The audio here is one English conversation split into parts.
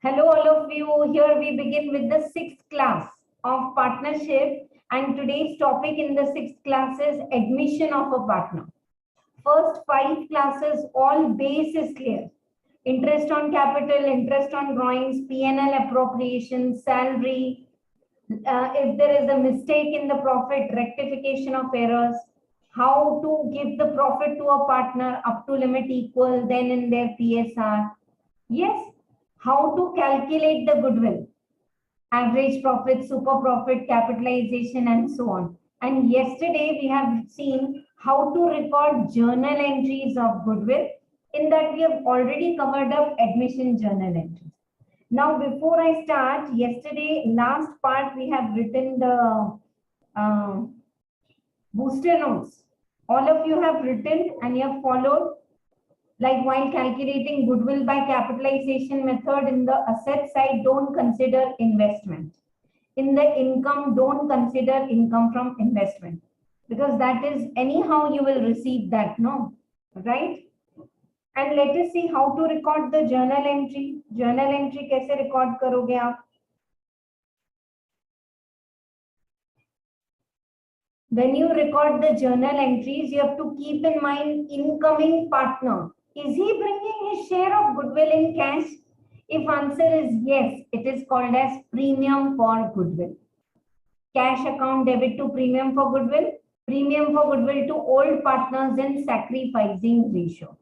Hello, all of you. Here we begin with the sixth class of partnership, and today's topic in the sixth class is admission of a partner. First five classes, all base is clear. Interest on capital, interest on drawings, P&L appropriation, salary. If there is a mistake in the profit, rectification of errors, how to give the profit to a partner up to limit equal, then in their PSR. Yes, how to calculate the goodwill, average profit, super profit, capitalization, and so on. And yesterday we have seen how to record journal entries of goodwill. In that we have already covered up admission journal entries. Now before I start, yesterday last part we have written the booster notes. All of you have written and you have followed. Like while calculating goodwill by capitalization method, in the asset side, don't consider investment. In the income, don't consider income from investment, because that is anyhow you will receive that, no? Right? And let us see how to record the journal entry. Journal entry कैसे record करोगे आप? When you record the journal entries, you have to keep in mind incoming partner. Is he bringing his share of goodwill in cash? If answer is yes, it is called as premium for goodwill. Cash account debit to premium for goodwill to old partners in sacrificing ratio.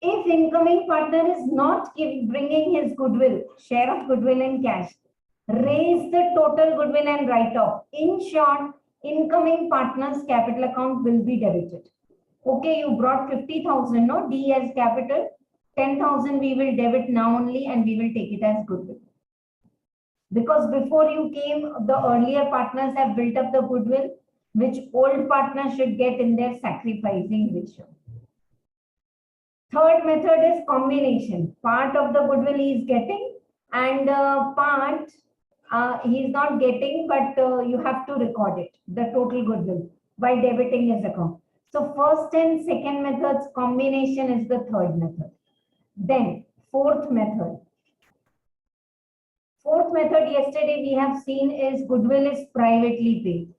If incoming partner is not bringing his goodwill, share of goodwill in cash, raise the total goodwill and write off. In short, incoming partner's capital account will be debited. Okay, you brought 50,000, no? D as capital. 10,000 we will debit now only and we will take it as goodwill. Because before you came, the earlier partners have built up the goodwill, which old partners should get in their sacrificing ratio. Third method is combination. Part of the goodwill he is getting and part he is not getting, but you have to record it, the total goodwill, by debiting his account. So first and second methods, combination is the third method. Then fourth method. Fourth method yesterday we have seen is goodwill is privately paid.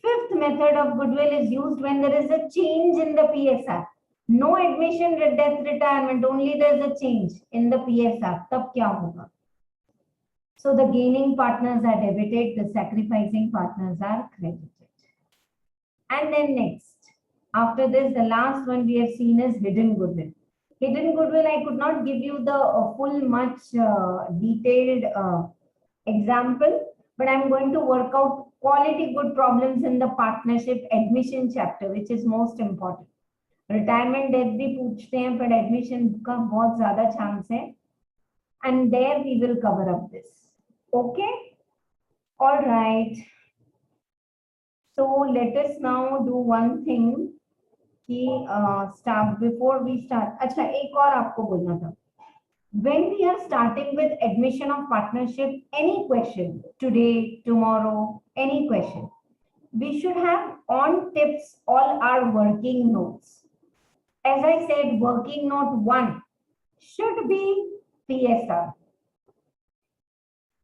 Fifth method of goodwill is used when there is a change in the PSR. No admission, death, retirement, only there is a change in the PSR. Tab kya hoga? So the gaining partners are debited, the sacrificing partners are credited. And then next, after this, the last one we have seen is hidden goodwill. Hidden goodwill, I could not give you the full much detailed example, but I'm going to work out quality good problems in the partnership admission chapter, which is most important. Retirement death भी पूछते हैं, but admission का बहुत ज़्यादा chance है. And there we will cover up this. Okay? All right. So let us now do one thing. Start before we start. अच्छा, एक और आपको बोलना था. When we are starting with admission of partnership, any question today, tomorrow, any question, we should have on tips all our working notes. As I said, working note 1 should be PSR.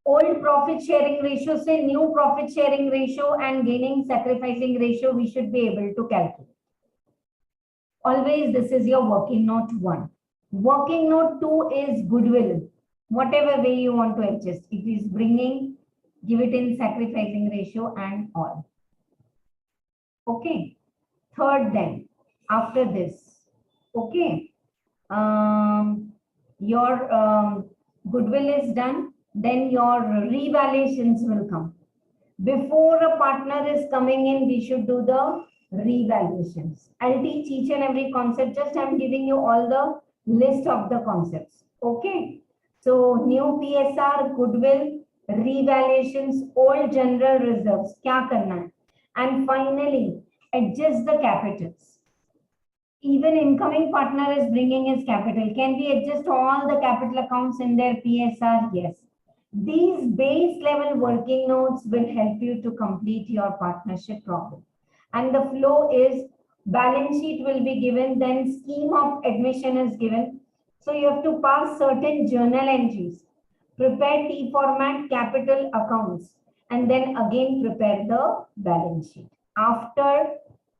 Old profit sharing ratio से new profit sharing ratio and gaining sacrificing ratio we should be able to calculate. Always this is your working note 1. Working note 2 is goodwill. Whatever way you want to adjust. If it is bringing, give it in sacrificing ratio and all. Okay. Third then, after this, okay, your goodwill is done, then your revaluations will come. Before a partner is coming in, we should do the revaluations. I'll teach each and every concept, just I'm giving you all the list of the concepts. Okay. So new PSR, goodwill, revaluations, old general reserves. Kya karna hai? And finally, adjust the capitals. Even incoming partner is bringing his capital. Can we adjust all the capital accounts in their PSR? Yes. These base level working notes will help you to complete your partnership problem. And the flow is balance sheet will be given, then scheme of admission is given. So you have to pass certain journal entries. prepare T format capital accounts, and then again prepare the balance sheet after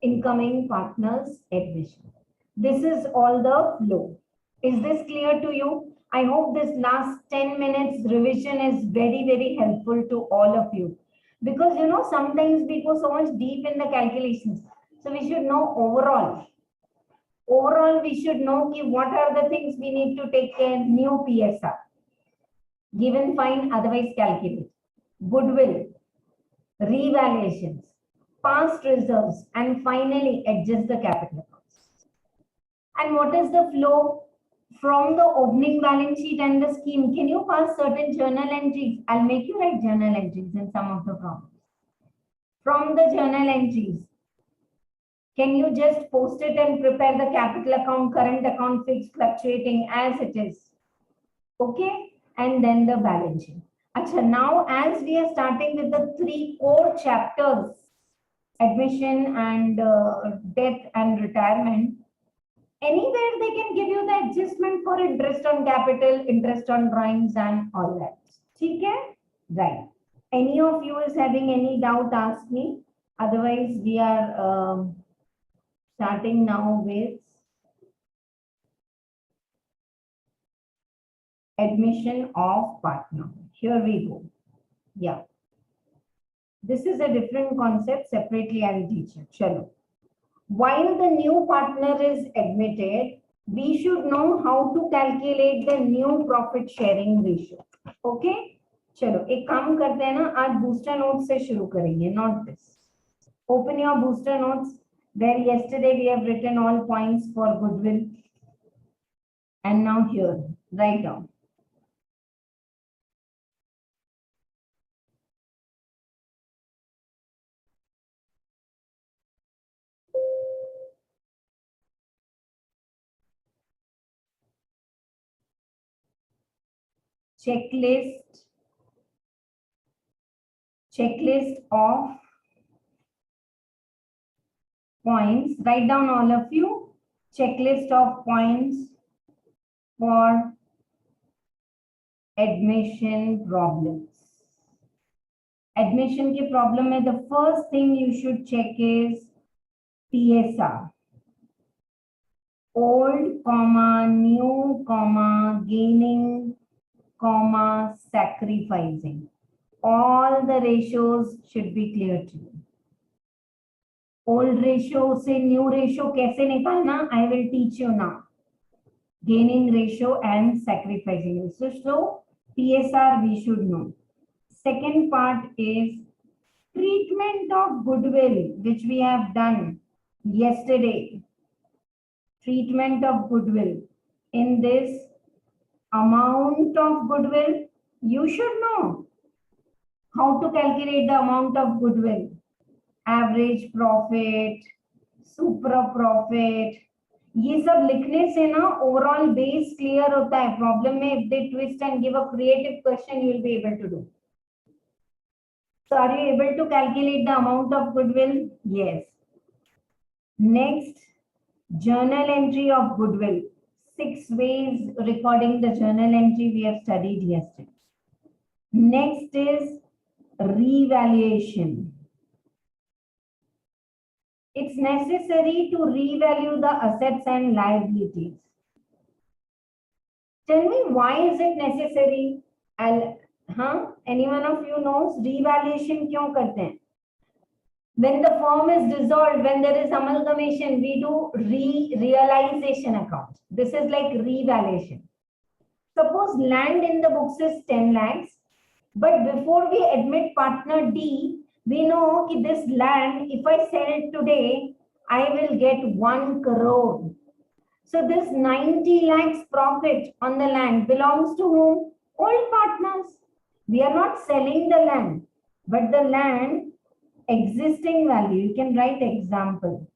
incoming partners admission. This is all the flow. Is this clear to you? I hope this last 10 minutes revision is very, very helpful to all of you. Because sometimes we go so much deep in the calculations. So we should know overall. Overall, we should know what are the things we need to take care. New PSR. Given, find, otherwise calculate. Goodwill. Revaluations. Past reserves. And finally, adjust the capital accounts. And what is the flow? From the opening balance sheet and the scheme, can you pass certain journal entries? I'll make you write journal entries in some of the problems. From the journal entries, can you just post it and prepare the capital account, current account, fixed, fluctuating as it is? Okay, and then the balance sheet. Achha, now as we are starting with the 3 core chapters, admission and death and retirement, anywhere they can give you the adjustment for interest on capital, interest on drawings and all that. Okay? Right. Any of you is having any doubt, ask me. Otherwise, we are starting now with admission of partner. Here we go. Yeah. This is a different concept. Separately, I will teach you. Chalo. While the new partner is admitted, we should know how to calculate the new profit sharing ratio. Okay? चलो एक काम करते हैं ना, आज booster notes से शुरू करेंगे, not this. Open your booster notes where yesterday we have written all points for goodwill. And now here, write down. Checklist of points. Write down all of you. Checklist of points for admission problems. Admission के problem में the first thing you should check is PSR. Old, comma, new, comma, gaining, comma, sacrificing. All the ratios should be clear to you. Old ratio से new ratio कैसे निकालना? I will teach you now. Gaining ratio and sacrificing ratio. So PSR we should know. Second part is treatment of goodwill, which we have done yesterday. Treatment of goodwill. In this, amount of goodwill, you should know how to calculate the amount of goodwill. Average profit, super profit. ये सब लिखने से ना overall base clear होता है. Problem में if they twist and give a creative question, you will be able to do. So are you able to calculate the amount of goodwill? Yes. Next, journal entry of goodwill. 6 ways recording the journal entry we have studied yesterday. Next is revaluation. It's necessary to revalue the assets and liabilities. Tell me, why is it necessary? Any one of you knows revaluation क्यों करते हैं? When the firm is dissolved, when there is amalgamation, we do realization account. This is like revaluation. Suppose land in the books is 10 lakhs, but before we admit partner D, we know that this land, if I sell it today, I will get 1 crore. So this 90 lakhs profit on the land belongs to whom? Old partners. We are not selling the land, but the land existing value. You can write example.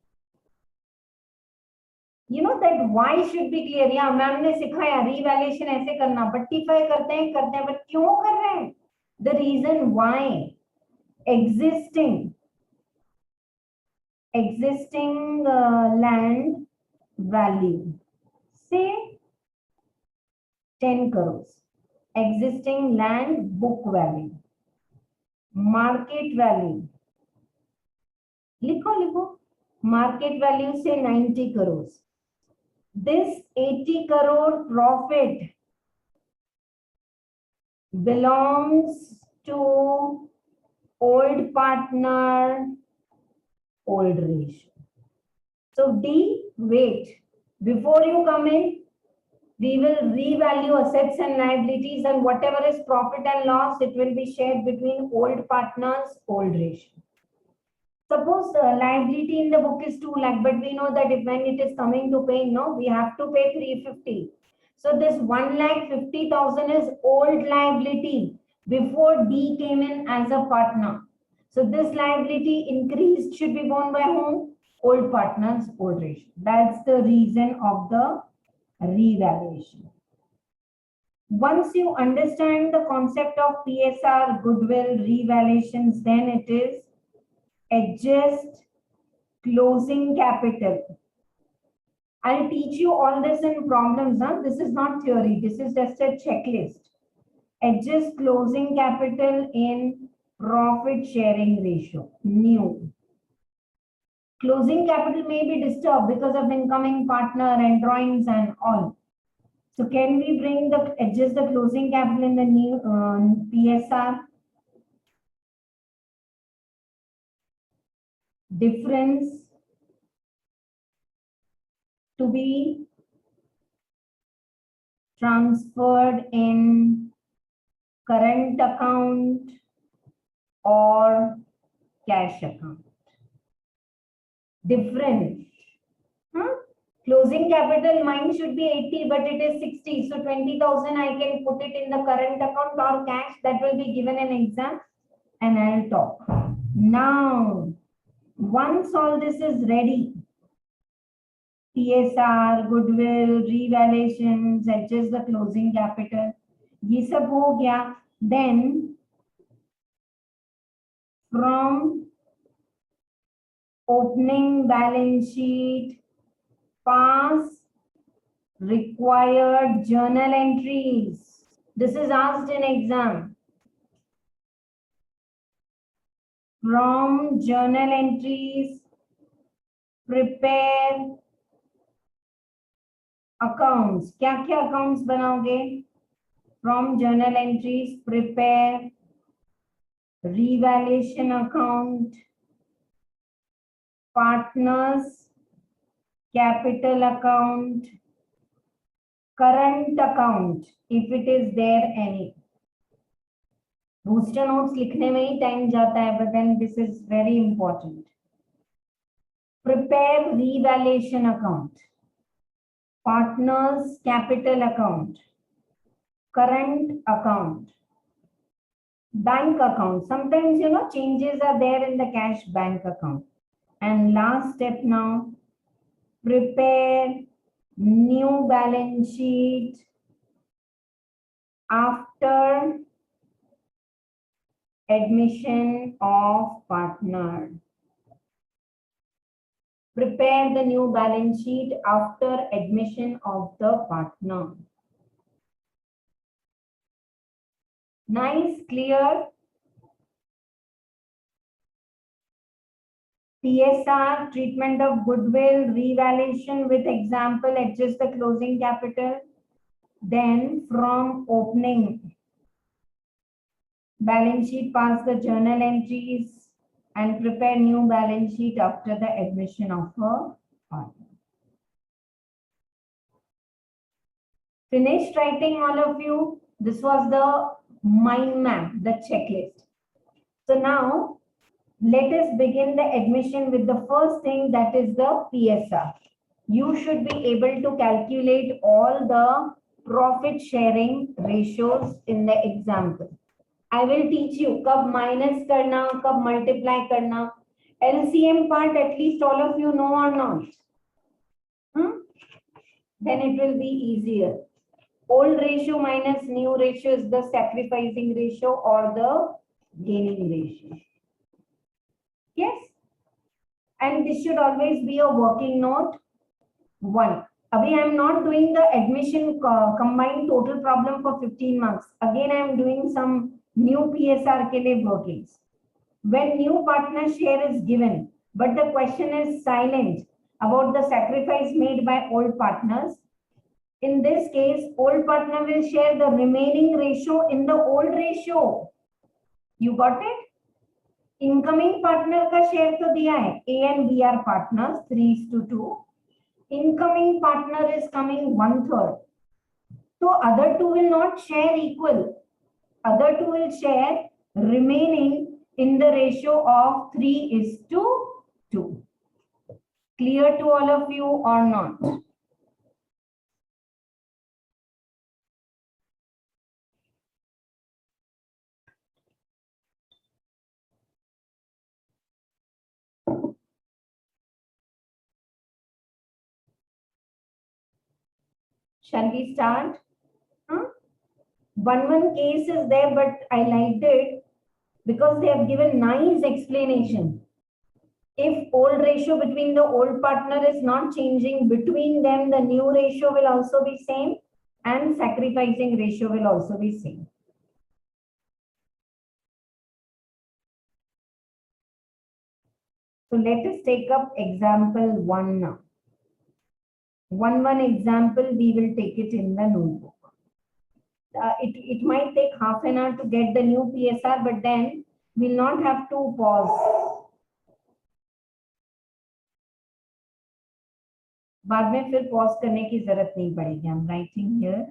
You know that why should be clear. Yeah, ma'am ने सिखाया revaluation ऐसे करना, बट्टीफाई करते हैं, but क्यों कर रहे हैं? The reason why. Existing land value, say 10 crores. existing land book value, market value, लिखो लिखो, market value से 90 crores. This 80 crore profit belongs to old partner, old ratio. So D, wait. Before you come in, we will revalue assets and liabilities, and whatever is profit and loss, it will be shared between old partners, old ratio. Suppose liability in the book is 2 lakh, but we know that if when it is coming to paying, no, we have to pay 350. So this 1,50,000 is old liability before D came in as a partner. So this liability increased should be borne by whom? Old partners, old ratio. That's the reason of the revaluation. Once you understand the concept of PSR, goodwill, revaluations, then it is adjust closing capital. I'll teach you all this in problems. Huh? This is not theory. This is just a checklist. Adjust closing capital in profit sharing ratio. New. Closing capital may be disturbed because of incoming partner and drawings and all. So can we bring the adjust the closing capital in the new PSR? Difference to be transferred in current account or cash account. Difference. Closing capital, mine should be 80, but it is 60. So 20,000 I can put it in the current account or cash. That will be given an exam and I'll talk. Now, once all this is ready, PSR, goodwill, revaluations, adjust the closing capital, ये सब हो गया. Then from opening balance sheet, pass required journal entries. This is asked in exam. From journal entries, prepare accounts. क्या क्या accounts बनाओगे? From journal entries, prepare revaluation account, partners, capital account, current account, if it is there any. Booster notes लिखने में ही time जाता है, but then this is very important. Prepare revaluation account, partners, capital account, current account, bank account. Sometimes, you know, changes are there in the cash bank account. And last step now, prepare new balance sheet after admission of partner. Prepare the new balance sheet after admission of the partner. Nice, clear. PSR, treatment of goodwill, revaluation with example, adjust the closing capital. Then from opening balance sheet, pass the journal entries and prepare new balance sheet after the admission of a partner. Finished writing, all of you? This was the mind map, the checklist. So now let us begin the admission with the first thing, that is the PSR. You should be able to calculate all the profit sharing ratios in the example. I will teach you कब minus करना, कब multiply करना. LCM part at least all of you know or not? Then it will be easier. Old ratio minus new ratio is the sacrificing ratio or the gaining ratio. Yes. And this should always be a working note 1. Abhi I am not doing the admission combined total problem for 15 marks. Again, I am doing some new PSR ke liye workings. When new partner share is given, but the question is silent about the sacrifice made by old partners. In this case, old partner will share the remaining ratio in the old ratio. You got it? Incoming partner का share तो दिया है. A and B are partners, 3:2. Incoming partner is coming 1/3. So other two will not share equal. Other two will share remaining in the ratio of 3:2. Clear to all of you or not? Shall we start? One case is there, but I liked it because they have given nice explanation. If old ratio between the old partner is not changing, between them the new ratio will also be same and sacrificing ratio will also be same. So let us take up example 1 now. One example, we will take it in the notebook. It might take half an hour to get the new PSR, but then we'll not have to pause. बाद में फिर pause करने की जरूरत नहीं पड़ेगी. I'm writing here.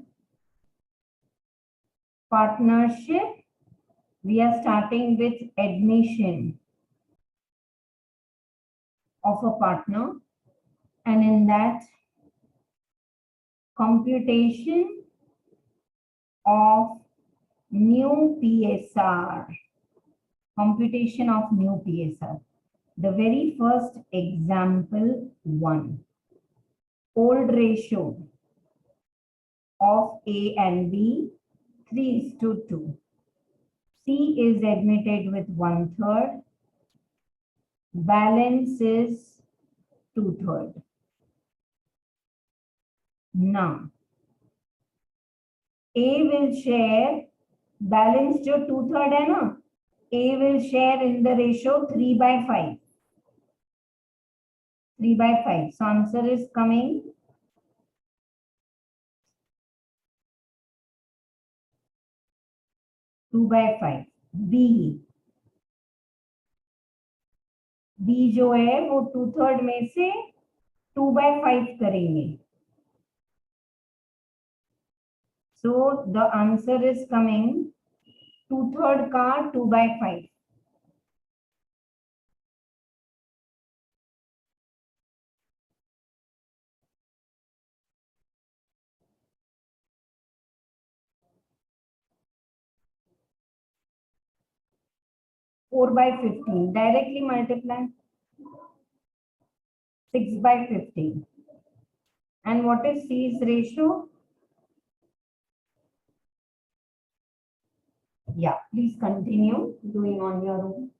Partnership. We are starting with admission of a partner, and in that computation of new PSR. Computation of new PSR. The very first example 1. Old ratio of A and B 3:2. C is admitted with 1/3. Balance is 2/3. Now, A will share, balance जो 2/3 है ना, A will share in the ratio 3/5. 3/5. So answer is coming 2/5. B जो है वो 2/3 में से 2/5 करेंगे. So the answer is coming 2/3 का 2/5. Four by 15. Directly multiply. 6/15. And what is C's ratio? Yeah, please continue doing on your own.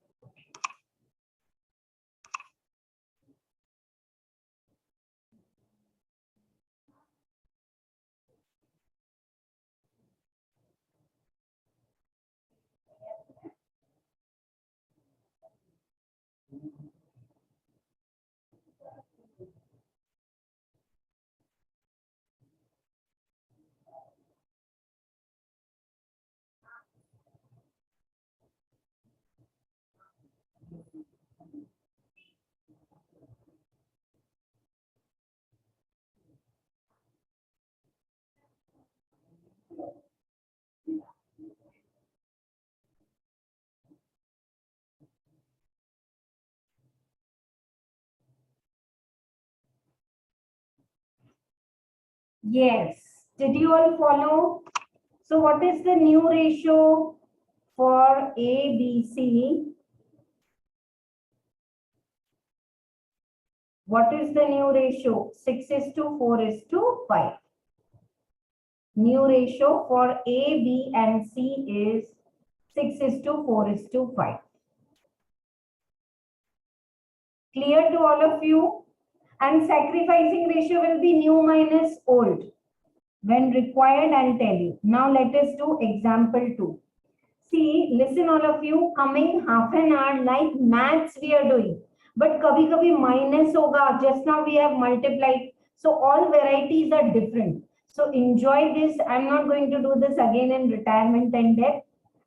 Yes. Did you all follow? So what is the new ratio for A, B, C? What is the new ratio? 6:4:5. New ratio for A, B, and C is 6:4:5. Clear to all of you? And sacrificing ratio will be new minus old. When required, I'll tell you. Now let us do example 2. See, listen all of you, coming half an hour like maths we are doing. But kabhi kabhi minus hoga. Just now we have multiplied. So all varieties are different. So enjoy this. I'm not going to do this again in retirement and death.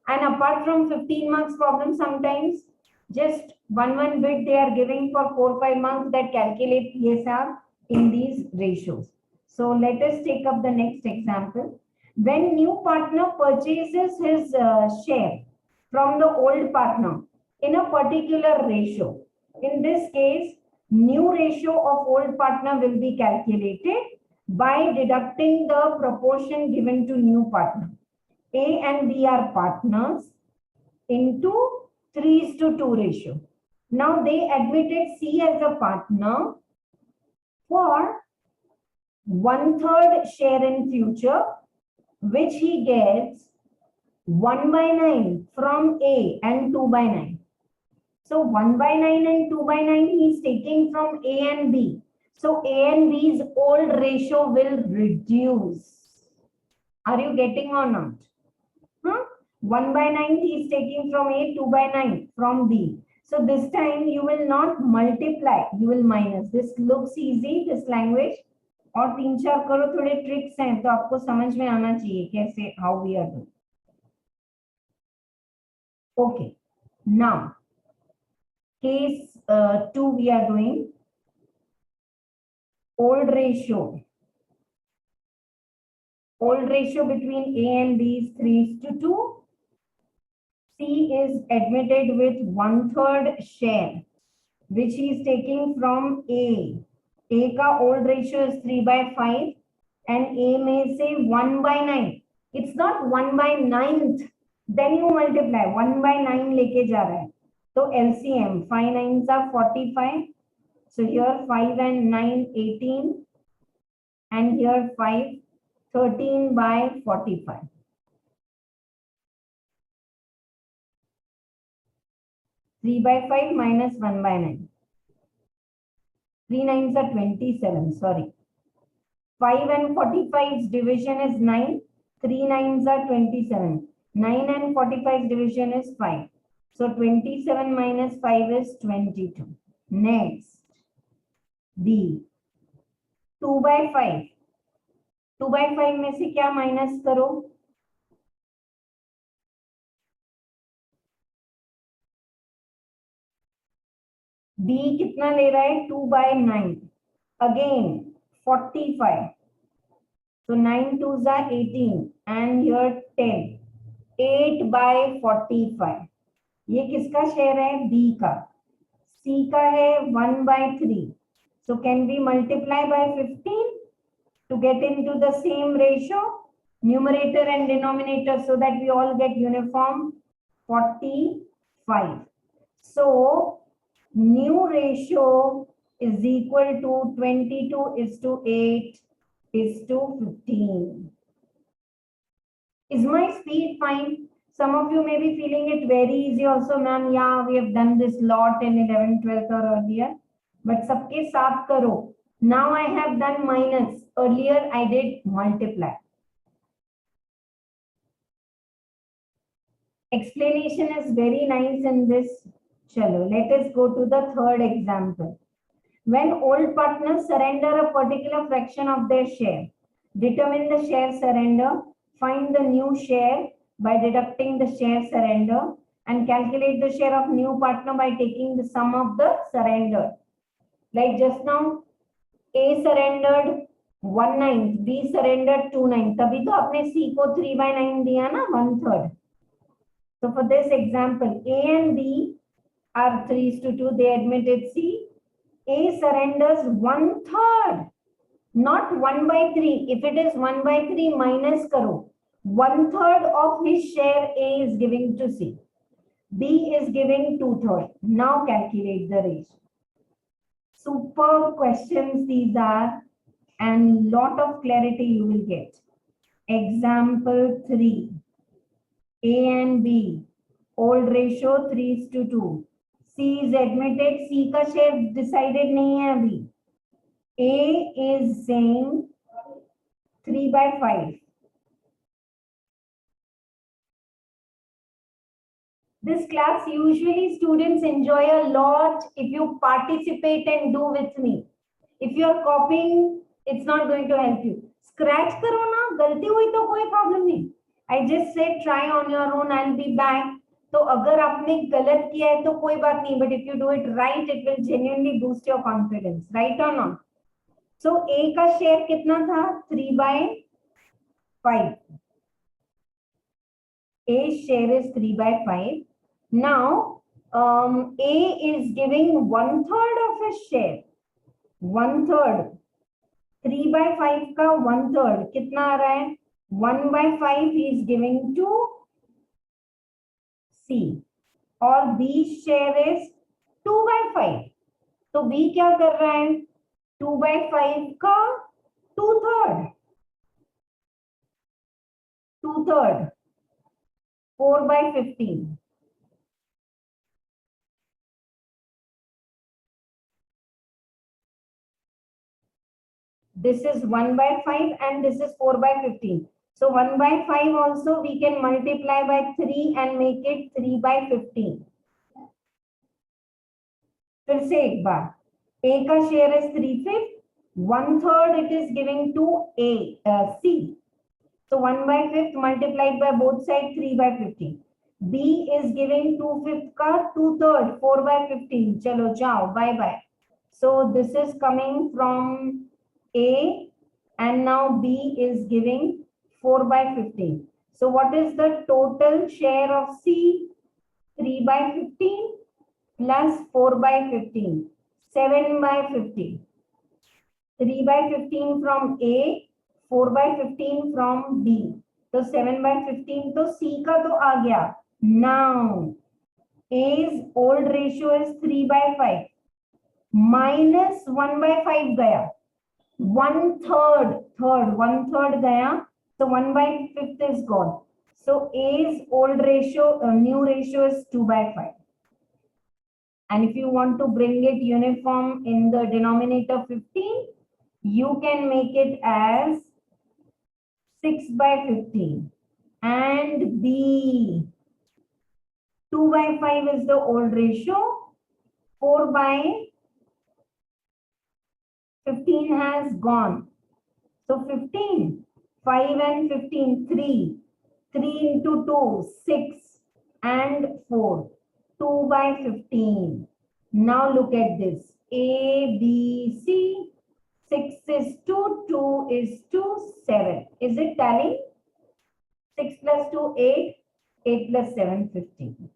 And apart from 15 marks problem sometimes, just one bit they are giving for 4-5 marks that calculate PSR in these ratios. So let us take up the next example. When new partner purchases his share from the old partner in a particular ratio, in this case, new ratio of old partner will be calculated by deducting the proportion given to new partner. A and B are partners into 3:2 ratio. Now they admitted C as a partner for 1/3 share in future, which he gets 1/9 from A and 2/9. So 1/9 and 2/9 he is taking from A and B. So A and B's old ratio will reduce. Are you getting or not? 1/9 he is taking from A, 2/9 from B. So this time you will not multiply, you will minus. This looks easy, this language. और 3-4 करो, थोड़े tricks हैं तो आपको समझ में आना चाहिए कैसे how we are doing. Okay, now case 2 we are doing old ratio. Old ratio between A and B is 3:2. C is admitted with 1/3 share, which he is taking from A. A का old ratio is 3/5 and A may say 1/9. It's not 1/9th. Then you multiply 1/9 लेके जा रहा है. So LCM 5 9s are 45. So here 5 and 9 18 and here 5 13/45. 3/5 minus 1/9. 3 9s are 27, sorry. 5 and 45's division is 9. 3 9s are 27. 9 and 45's division is 5. So 27 minus 5 is 22. Next, B. 2/5. 2/5 में से क्या minus करो? B कितना ले रहा है? 2/9. Again 45. So 9 2s are 18 and here 10. 8/45. ये किसका शेयर है? B का. C का है 1/3. So can we multiply by 15 to get into the same ratio? Numerator and denominator so that we all get uniform 45. So new ratio is equal to 22:8:15. Is my speed fine? Some of you may be feeling it very easy also, ma'am. Yeah, we have done this lot in 11th, 12th or earlier. But सबके साथ करो. Now I have done minus. Earlier I did multiply. Explanation is very nice in this. Chalo, let us go to the third example. When old partners surrender a particular fraction of their share, determine the share surrender, find the new share by deducting the share surrender, and calculate the share of new partner by taking the sum of the surrender. Like just now, A surrendered 1/9, B surrendered 2/9. तभी तो आपने C को 3/9 दिया ना, 1/3. So for this example, A and B are 3:2. They admitted C. A surrenders 1/3, not 1/3. If it is 1/3, minus karo. 1/3 of his share A is giving to C. B is giving 2/3. Now calculate the ratio. Superb questions these are, and lot of clarity you will get. Example 3. A and B. Old ratio 3:2. C is admitted. C का share decided नहीं है अभी. A is saying 3/5. This class usually students enjoy a lot if you participate and do with me. If you are copying, it's not going to help you. Scratch करो ना, गलती हुई तो कोई problem नहीं. I just said try on your own. I'll be back. तो अगर आपने गलत किया है तो कोई बात नहीं. But if you do it right, it will genuinely boost your confidence. Right or not? So A का share कितना था? 3/5. A's share is 3/5. Now, A is giving 1/3 of his share. 1/3. 3/5 का 1/3 कितना आ रहा है? 1/5 he is giving to C. और B's share is 2/5. तो B क्या कर रहा है? 2/5 का 2/3. 2/3. 4/15. This is 1/5 and this is 4/15. So 1/5 also we can multiply by 3 and make it 3/15. फिर से एक बार. A का share is 3/5. 1/3 it is giving to C. So 1/5 multiplied by both sides 3/15. B is giving 2/5 का 2/3 4/15. चलो जाओ bye bye. So this is coming from A and now B is giving 4/15. So what is the total share of C? 3/15 plus 4/15. 7/15. 3/15 from A, 4/15 from B. तो 7/15 तो C का तो आ गया. Now A's old ratio is 3/5 minus 1/5 गया. 1/3 गया. So 1/5 is gone. So A's old ratio, new ratio is 2/5. And if you want to bring it uniform in the denominator 15, you can make it as 6/15. And B, 2/5 is the old ratio. 4/15 has gone. So 15, 5 and 15, 3. 3 into 2, 6 and 4. 2/15. Now look at this. A, B, C. 6 is 2, 2 is 2, 7. Is it tallying? 6 plus 2, 8. 8 plus 7, 15.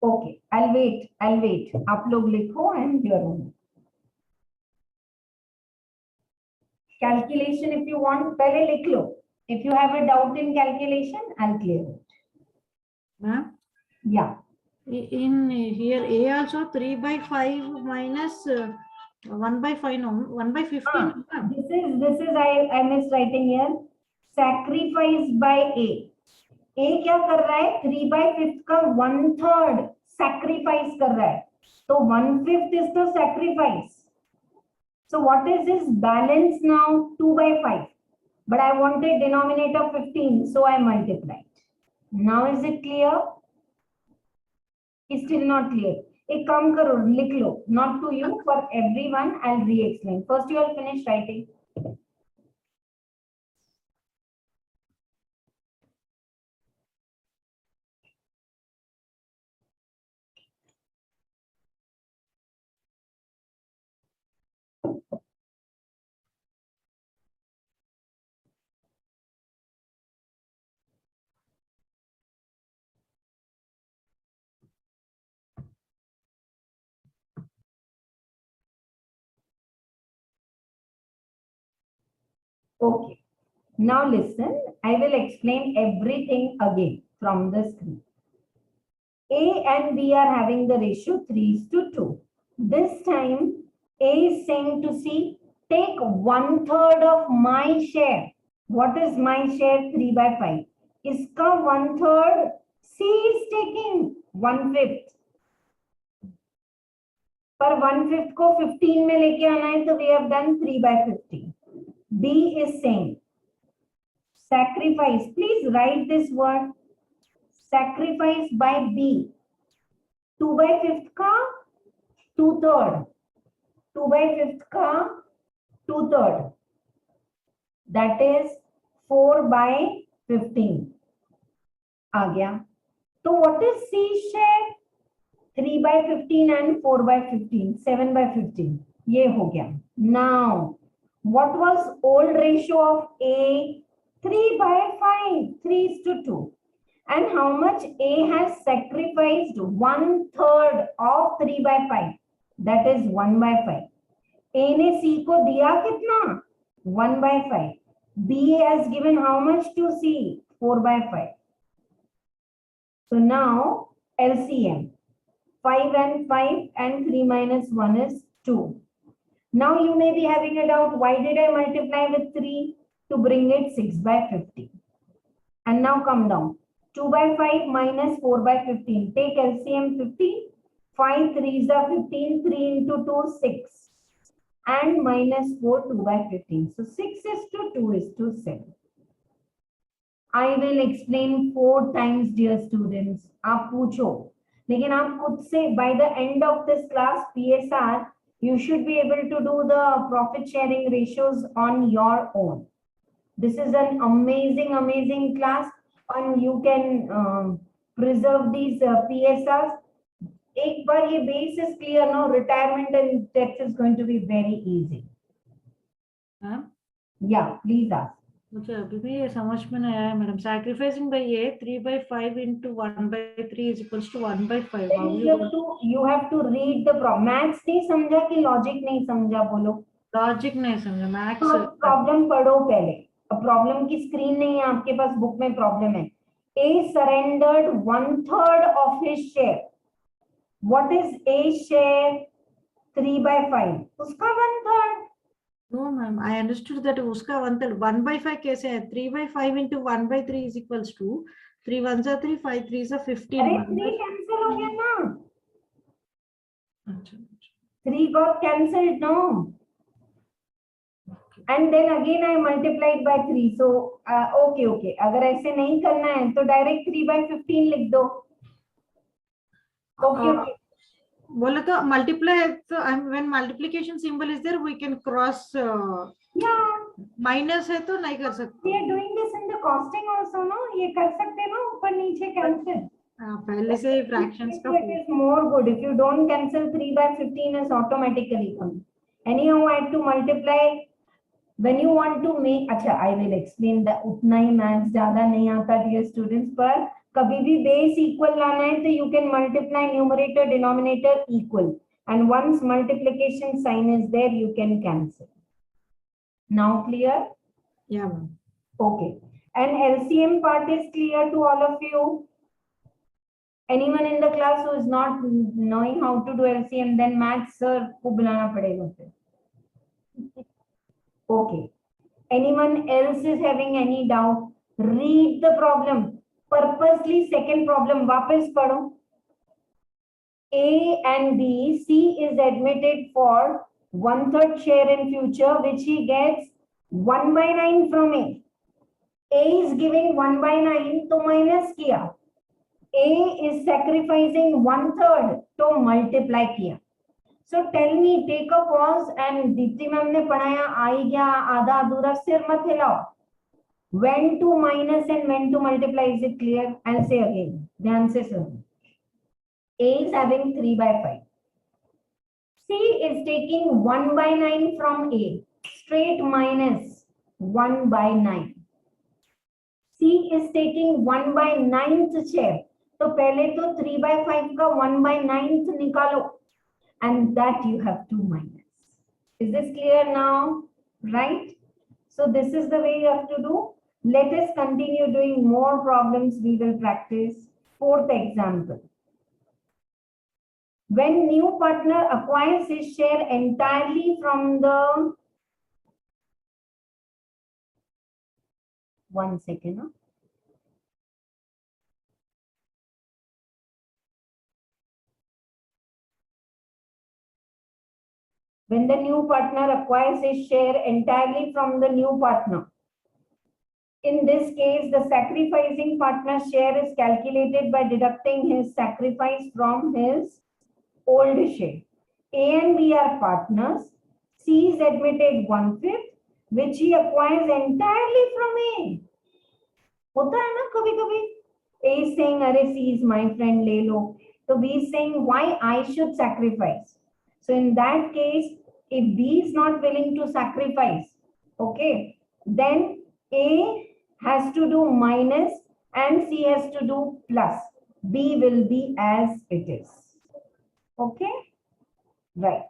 Okay, I'll wait. आप लोग लिखो and your own. Calculation if you want, पहले लिख लो. If you have a doubt in calculation, I'll clear it. Ma'am? Yeah. In here, A also 3/5 minus 1/5, no, 1/15. This is I missed writing here. Sacrificed by A. A क्या कर रहा है? 3/5 का 1/3 sacrifice कर रहा है. तो 1/5 is the sacrifice. So what is his balance now? 2/5. But I wanted denominator 15, so I multiplied. Now is it clear? It's still not clear. एक काम करो, लिख लो. Not to you, for everyone. I'll re-explain. First, you will finish writing. Okay. Now listen, I will explain everything again from the screen. A and B are having the ratio 3:2. This time A is saying to C, take 1/3 of my share. What is my share? 3/5. Iska 1/3 C is taking 1/5. पर 1/5 को 15 में लेके आना है, तो we have done 3/15. B is saying sacrifice. Please write this word. Sacrifice by B. 2/5 का 2/3. 2/5 का 2/3. That is 4/15. आ गया. तो what is C share? 3/15 and 4/15. 7/15. ये हो गया. Now, what was old ratio of A? 3/5. 3:2. And how much A has sacrificed? 1/3 of 3/5. That is 1/5. A ने C को दिया कितना? 1/5. B has given how much to C? 4/5. So now LCM. 5 and 5 and 3 minus 1 is 2. Now you may be having a doubt, why did I multiply with 3? To bring it 6/50. And now come down. 2/5 minus 4/15. Take LCM 15. 5 3s are 15. 3 into 2 6. And minus 4 2/15. So 6:2:7. I will explain 4 times, dear students. आप पूछो. लेकिन आप खुद से by the end of this class PSR, you should be able to do the profit sharing ratios on your own. This is an amazing class, and you can preserve these PSRs. एक बार ये base is clear, now retirement and tax is going to be very easy. Yeah, please ask. मुझे अभी भी ये समझ में नहीं आया madam. Sacrificing by A 3/5 into 1/3 is equals to 1/5. You have to read the problem. Maths नहीं समझा कि logic नहीं समझा? बोलो. Logic नहीं समझा. Maths. प्रॉब्लम पढ़ो पहले. प्रॉब्लम की स्क्रीन नहीं है आपके पास, बुक में प्रॉब्लम है. A surrendered 1/3 of his share. What is A share? 3/5. उसका 1/3. No, ma'am. I understood that उसका 1/5 कैसे है? 3/5 into 1/3 is equals to 3 1s are 3, 5 3s are 15. अरे 3 कैंसिल हो गया ना. अच्छा. 3 got cancelled, no? And then again I multiplied by 3. So okay. अगर ऐसे नहीं करना है तो डायरेक्ट 3/15 लिख दो. Okay. बोले तो multiply, so when multiplication symbol is there we can cross. Yeah. Minus है तो नहीं कर सकते. We are doing this in the costing also, no? ये कर सकते हैं ना, ऊपर नीचे cancel. पहले से fractions का. It is more good if you don't cancel. 3/15 is automatically come. Anyhow, I have to multiply. When you want to make, अच्छा, I will explain that. उतना ही maths ज़्यादा नहीं आता dear students, पर कभी भी base equal लाना है तो you can multiply numerator denominator equal, and once multiplication sign is there you can cancel. Now clear? Yeah, ma'am. Okay. And LCM part is clear to all of you? Anyone in the class who is not knowing how to do LCM, then maths sir को बुलाना पड़ेगा फिर. Okay. Anyone else is having any doubt? Read the problem. Purposely second problem वापस पढ़ो. A and B, C is admitted for 1/3 share in future, which he gets 1/9 from A. A is giving 1/9 तो minus किया. A is sacrificing 1/3 तो multiply किया. So tell me, take a pause and Deepti ma'am ने पढ़ाया, आई गया आधा अधूरा, सिर मत हिलाओ. When to minus and when to multiply, is it clear? I'll say again. ध्यान से सुनो. A is having 3/5. C is taking 1/9 from A. Straight minus 1/9. C is taking 1/9th share. तो पहले तो 3/5 का 1/9th निकालो. And that you have to minus. Is this clear now? Right? So this is the way you have to do. Let us continue doing more problems we will practice. Fourth example. When new partner acquires his share entirely from the, one second. Huh? when the new partner acquires his share entirely from the new partner. In this case, the sacrificing partner's share is calculated by deducting his sacrifice from his old share. A and B are partners. C is admitted 1/5, which he acquires entirely from A. होता है ना कभी कभी. A is saying, "अरे C is my friend, ले लो." So B is saying, "Why I should sacrifice?" So in that case, if B is not willing to sacrifice, okay, then A has to do minus and C has to do plus. B will be as it is. Okay, right.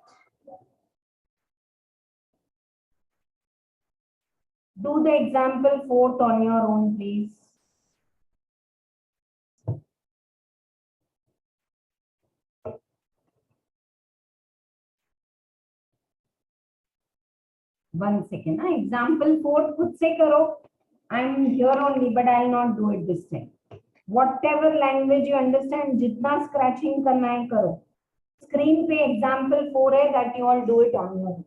Do the example 4th on your own, please. One second. Example 4 खुद से करो. I'm here only, but I'll not do it this time. Whatever language you understand, जितना scratching करना है करो. Screen पे example 4 है, that you all do it on your own.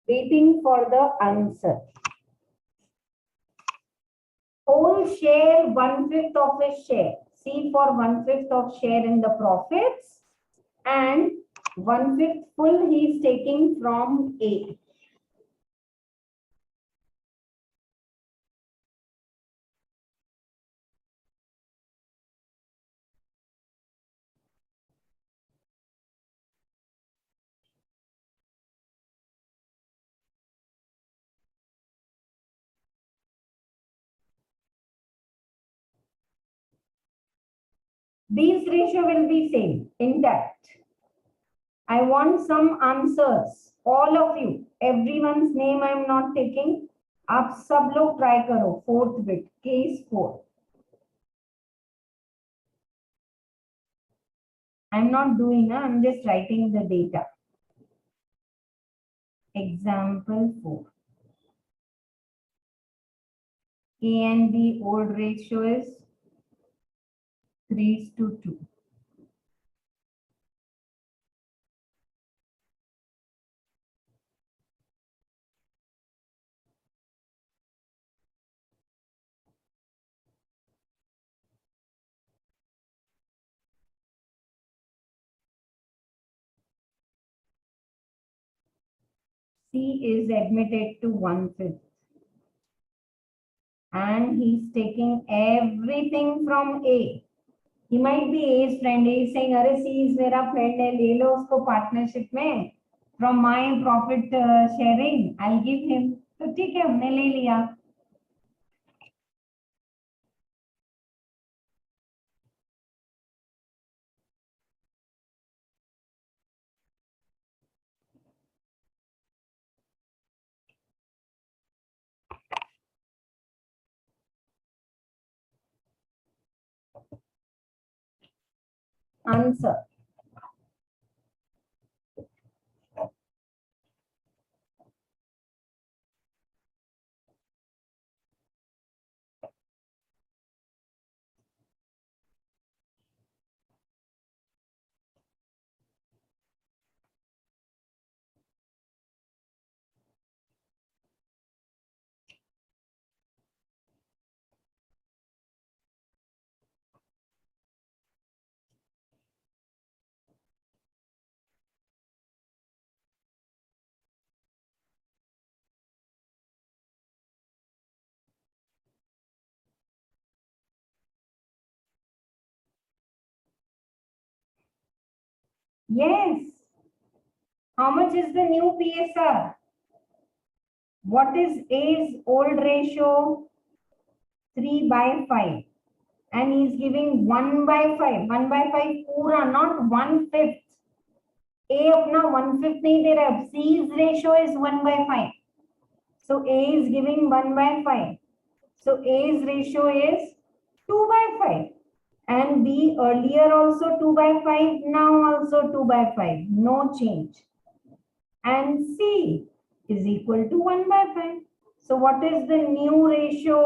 Waiting for the answer. Whole share 1/5 of his share. C for 1/5 of share in the profits and 1/5 full he is taking from A. These ratio will be same, intact. I want some answers. All of you, everyone's name I am not taking. आप सब लोग try करो. 4th bit, case 4. I'm not doing, I'm just writing the data. Example 4. A and B old ratio is 3:2. C is admitted to 1/5. And he's taking everything from A. He might be A's friend. A is saying, "अरे C is मेरा friend है, ले लो उसको partnership में. From my profit sharing, I'll give him." तो ठीक है, हमने ले लिया. Answer. Yes. How much is the new PSR? What is A's old ratio? 3 by 5. And he's giving 1 by 5. 1 by 5 pura, not 1/5. A अपना 1/5 नहीं दे रहा है. C's ratio is 1 by 5. So A is giving 1 by 5. So A's ratio is 2 by 5. And B earlier also 2 by 5. Now also 2 by 5. No change. And C is equal to 1 by 5. So what is the new ratio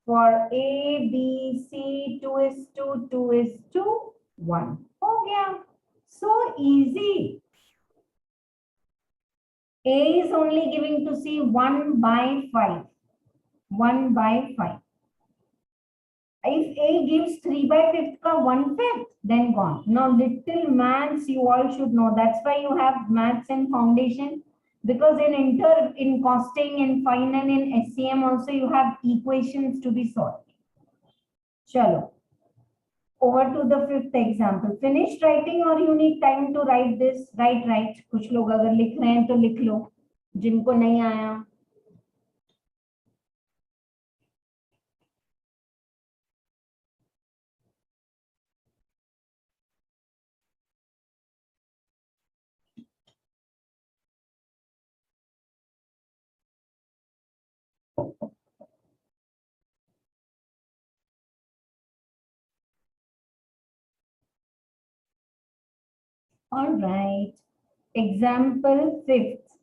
for A, B, C? 2:2, 2:1. हो गया. So easy. A is only giving to C 1 by 5. 1 by 5. If A gives 3 by 5 ka 1/5, then gone. Now little maths you all should know. That's why you have maths and foundation. Because in costing, in final, in SCM also you have equations to be solved. Chalo. Over to the 5th example. Finished writing or you need time to write this? Write. कुछ लोग अगर लिख रहे हैं तो लिख लो. जिनको नहीं आया. All right. Example 5th.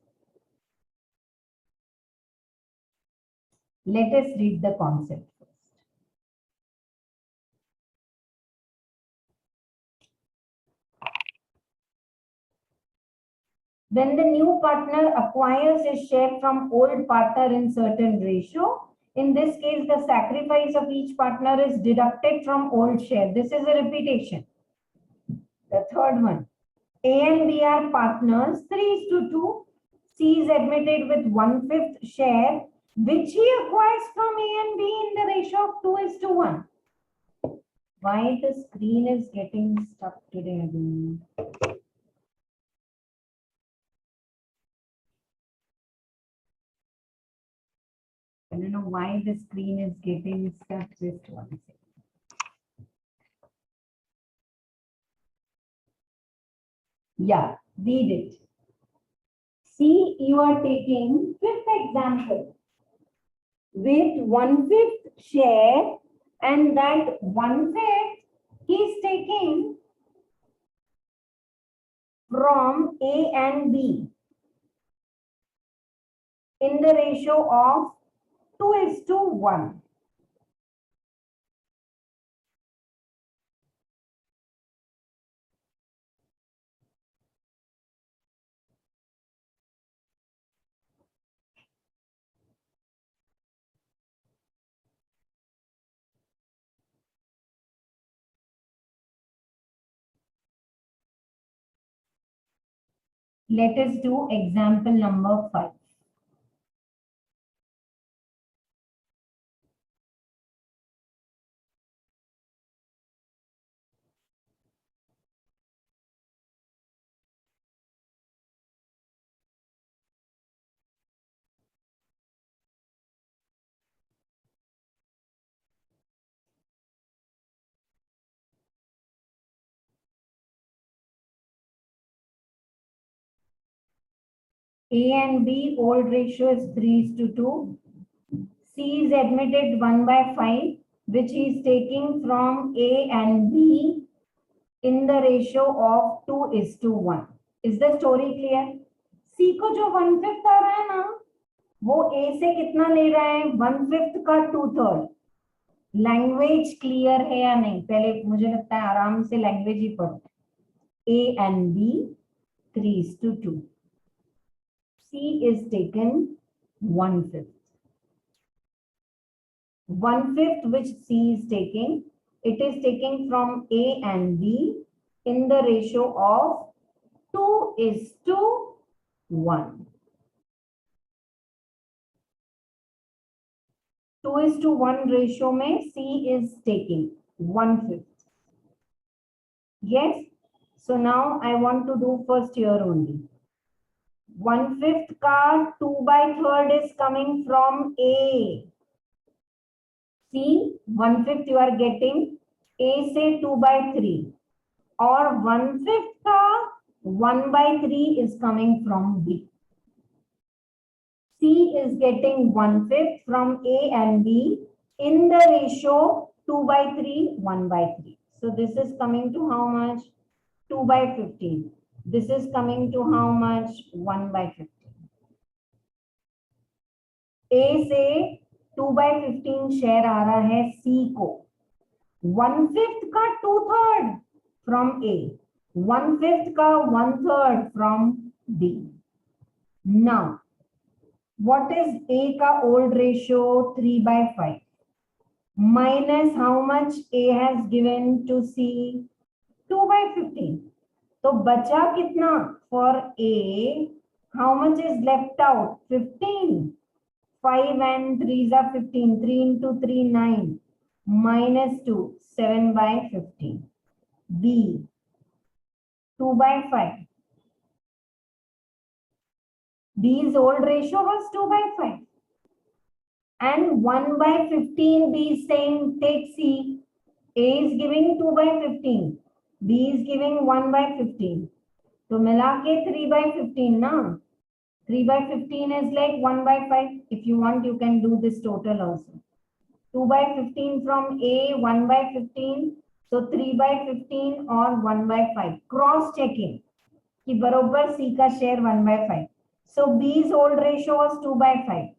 Let us read the concept first. When the new partner acquires his share from old partner in certain ratio, in this case, the sacrifice of each partner is deducted from old share. This is a repetition. The third one. A and B are partners, 3:2. C is admitted with 1/5 share, which he acquires from A and B in the ratio of 2:1. Why the screen is getting stuck today again? I don't know why the screen is getting stuck. Just one second. Yeah, read it. See, you are taking 5th example with 1/5 share, and that 1/5 he is taking from A and B in the ratio of 2:1. Let us do example number 5. A and B old ratio is 3:2. C is admitted 1 by 5, which he is taking from A and B in the ratio of 2:1. Is the story clear? C को जो 1/5 आ रहा है ना, वो A से कितना ले रहा है? 1/5 का 2/3. लैंग्वेज क्लियर है या नहीं? पहले मुझे लगता है आराम से लैंग्वेज ही पढ़ो. A and B 3:2. C is taken 1/5. 1/5 which C is taking, it is taking from A and B in the ratio of 2:1. 2:1 ratio में C is taking 1/5. Yes. So now I want to do first here only. 1/5 का 2/3 is coming from A. See, 1/5 you are getting A से 2/3 और 1/5 का 1/3 is coming from B. C is getting 1/5 from A and B in the ratio 2/3, 1/3. So this is coming to how much? 2/15. This is coming to how much? 1/15. A से 2/15 share आ रहा है C को. 1/5 का 2/3 from A. 1/5 का 1/3 from B. Now, what is A का old ratio? 3/5. Minus how much A has given to C? 2/15. तो बचा कितना for A? How much is left out? 15. 5 and 3s are 15. 3 into 3, 9. Minus 2, 7/15. B, 2/5. B's old ratio was 2/5. And 1/15, B is saying take C. A is giving 2/15. B is giving 1/15. तो मिला के 3/15 ना. 3/15 is like 1/5. If you want, you can do this total also. 2/15 from A, 1/15. So 3/15 or 1/5. Cross checking कि बरोबर C का share 1/5. So B's old ratio was 2/5.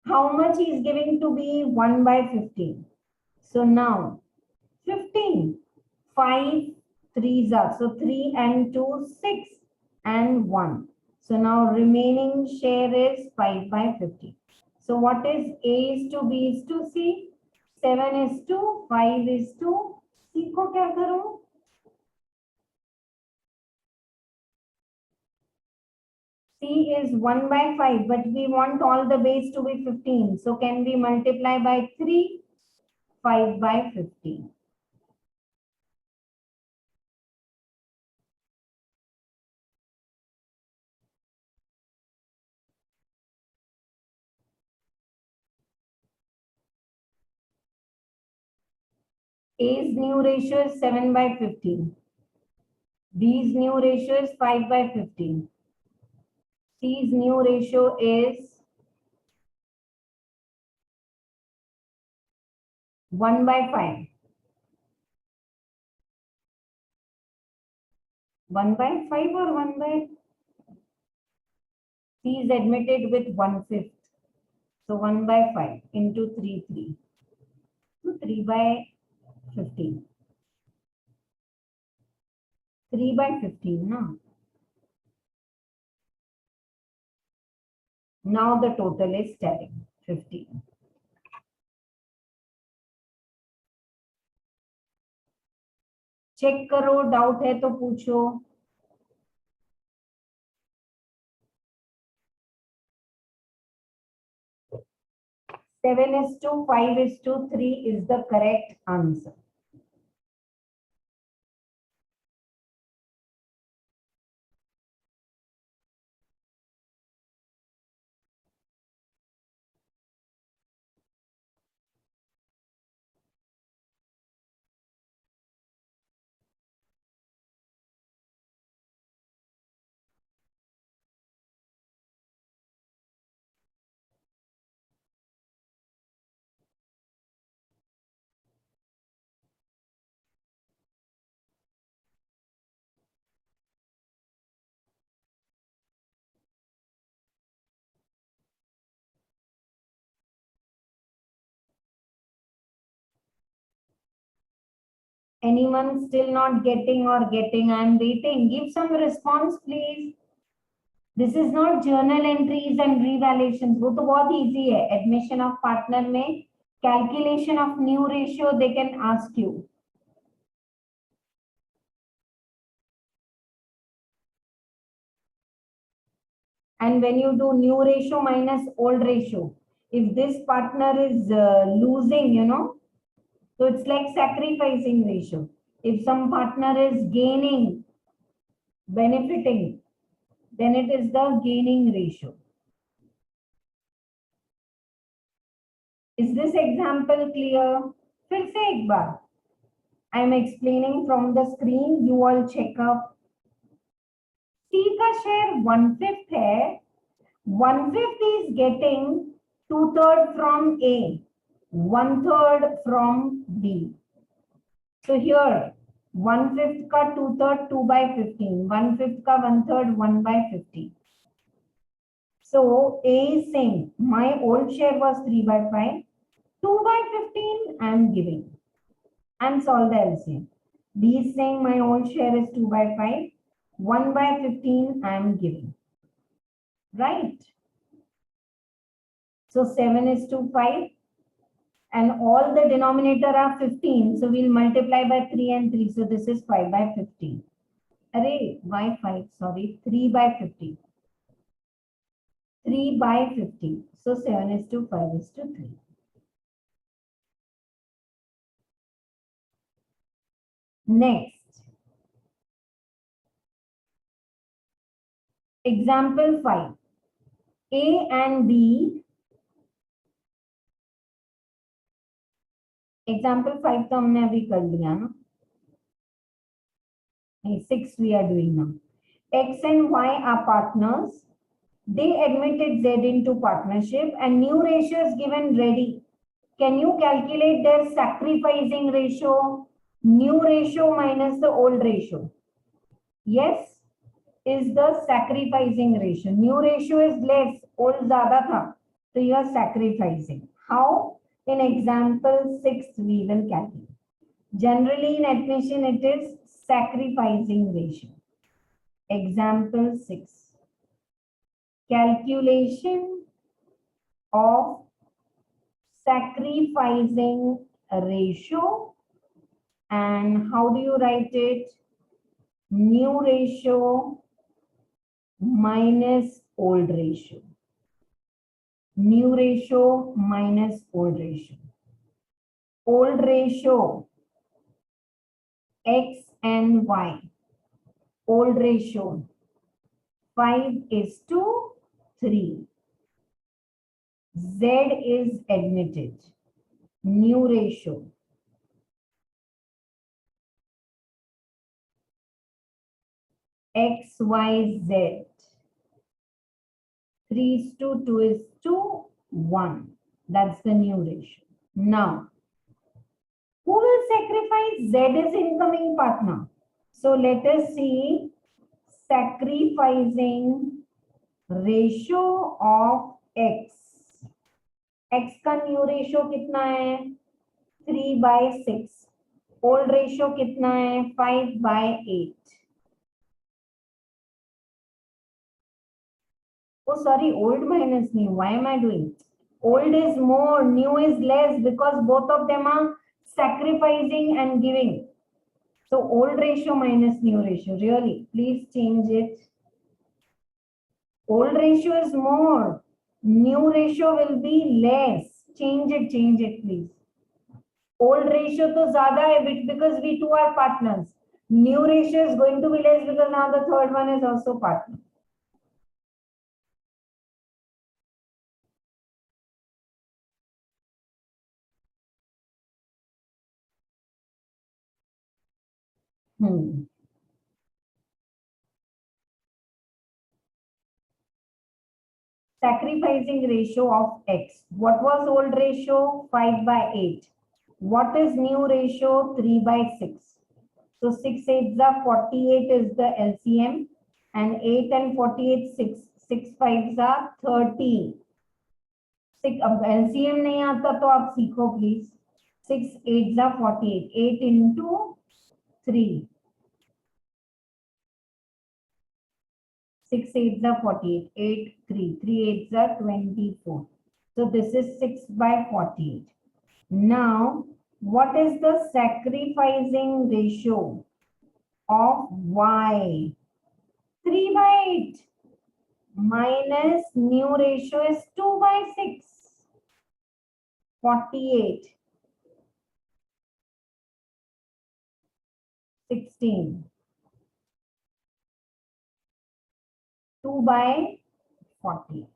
How much he is giving to B? 1/15. So now 15. 5 3s are. So 3 and 2, 6 and 1. So now remaining share is 5/15. So what is A is to B is to C? 7 is to 5 is to C को क्या करूं? C is 1/5, but we want all the base to be 15. So can we multiply by 3? 5/15. A's new ratio is 7/15. B's new ratio is 5/15. C's new ratio is 1/5. 1/5 or 1/? C is admitted with 1/5. So 1/5 into 3, 3. So 3/15. 3/15 now. Now the total is telling 15. Check करो, doubt है तो पूछो. Seven is to 5 is to 3 is the correct answer. Anyone still not getting or getting? I am waiting. Give some response, please. This is not journal entries and revaluations. वो तो बहुत easy है. Admission of partner में calculation of new ratio they can ask you. And when you do new ratio minus old ratio, if this partner is losing, so it's like sacrificing ratio. If some partner is gaining, benefiting, then it is the gaining ratio. Is this example clear? फिर से एक बार. I am explaining from the screen. You all check up. C का share 1/5 है. 1/5 is getting 2/3 from A, 1/3 from B. So here 1/5 का 2/3 2/15, 1/5 का 1/3 1/50. So A is saying my old share was 3/5, 2/15 I am giving and solve the LCM. B is saying my old share is 2/5, 1/15 I am giving. Right? So 7 is to 5 and all the denominator are 15. So we'll multiply by 3 and 3. So this is 5/15. Array, why 5? Sorry, 3/50. 3/50. So 7 is to 5 is to 3. Next. Example 5. A and B. Example 5 तो हमने अभी कर लिया ना. 6 we are doing now. X and Y are partners. They admitted Z into partnership and new ratio is given ready. Can you calculate their sacrificing ratio? New ratio minus the old ratio. Yes, is the sacrificing ratio. New ratio is less, old ज़्यादा था, so you are sacrificing. How? In example 6 we will calculate. Generally in admission it is sacrificing ratio. Example 6. Calculation of sacrificing ratio. And how do you write it? New ratio minus old ratio. New ratio minus old ratio. Old ratio X and Y. Old ratio 5 is to 3. Z is admitted. New ratio X, Y, Z. 3 is to 2 is to 1. That's the new ratio. Now, who will sacrifice? Z is incoming partner. So let us see sacrificing ratio of X. X का new ratio कितना है? 3/6. Old ratio कितना है? 5/8. Oh, sorry, old minus new. Why am I doing? Old is more, new is less because both of them are sacrificing and giving. So old ratio minus new ratio. Really, please change it. Old ratio is more. New ratio will be less. Change it, please. Old ratio to ज़्यादा है because we two are partners. New ratio is going to be less because now the third one is also partner. Sacrificing ratio of X. What was old ratio? 5/8. What is new ratio? 3/6. So 6 8s are 48 is the LCM and 8 and 48 6. 6 5s are 30. अब LCM नहीं आता तो आप सीखो please. 6 8s are 48. 8 into 3. 6 8s are 48. 8, 3. 3 8s are 24. So this is 6 by 48. Now, what is the sacrificing ratio of y? 3 by 8 minus new ratio is 2 by 6. 48. 16. 2 by 48.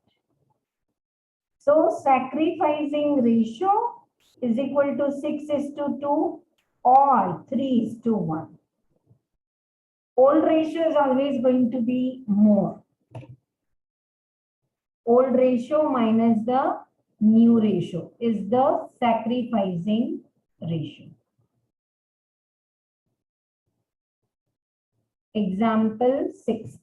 So sacrificing ratio is equal to 6:2 or 3:1. Old ratio is always going to be more. Old ratio minus the new ratio is the sacrificing ratio. Example 6.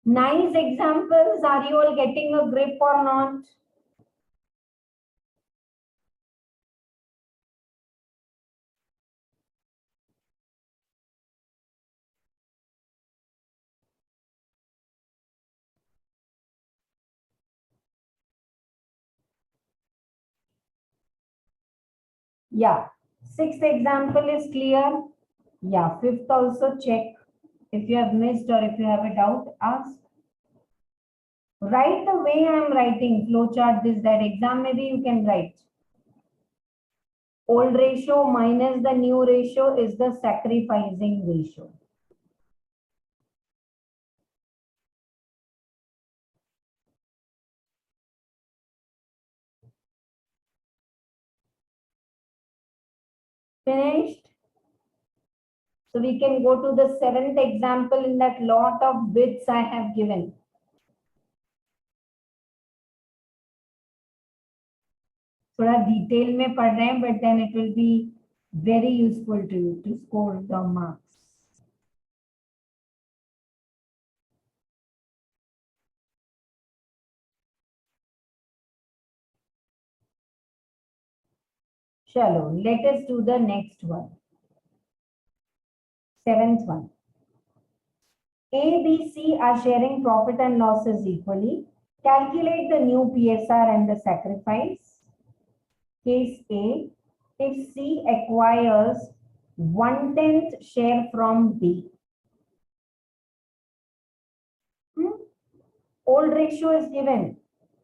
Nice examples. Are you all getting a grip or not? Yeah. Sixth example is clear. Yeah. Fifth also check. If you have missed or if you have a doubt, ask. Write the way I am writing. Flowchart this, that. Exam maybe you can write. Old ratio minus the new ratio is the sacrificing ratio. Finished? So we can go to the seventh example in that lot of bits I have given. थोड़ा detail में पढ़ रहे हैं, but then it will be very useful to you to score the marks. Chalo, let us do the next one. Seventh one. A, B, C are sharing profit and losses equally. Calculate the new PSR and the sacrifice. Case A, if C acquires 1/10 share from B. Old ratio is given,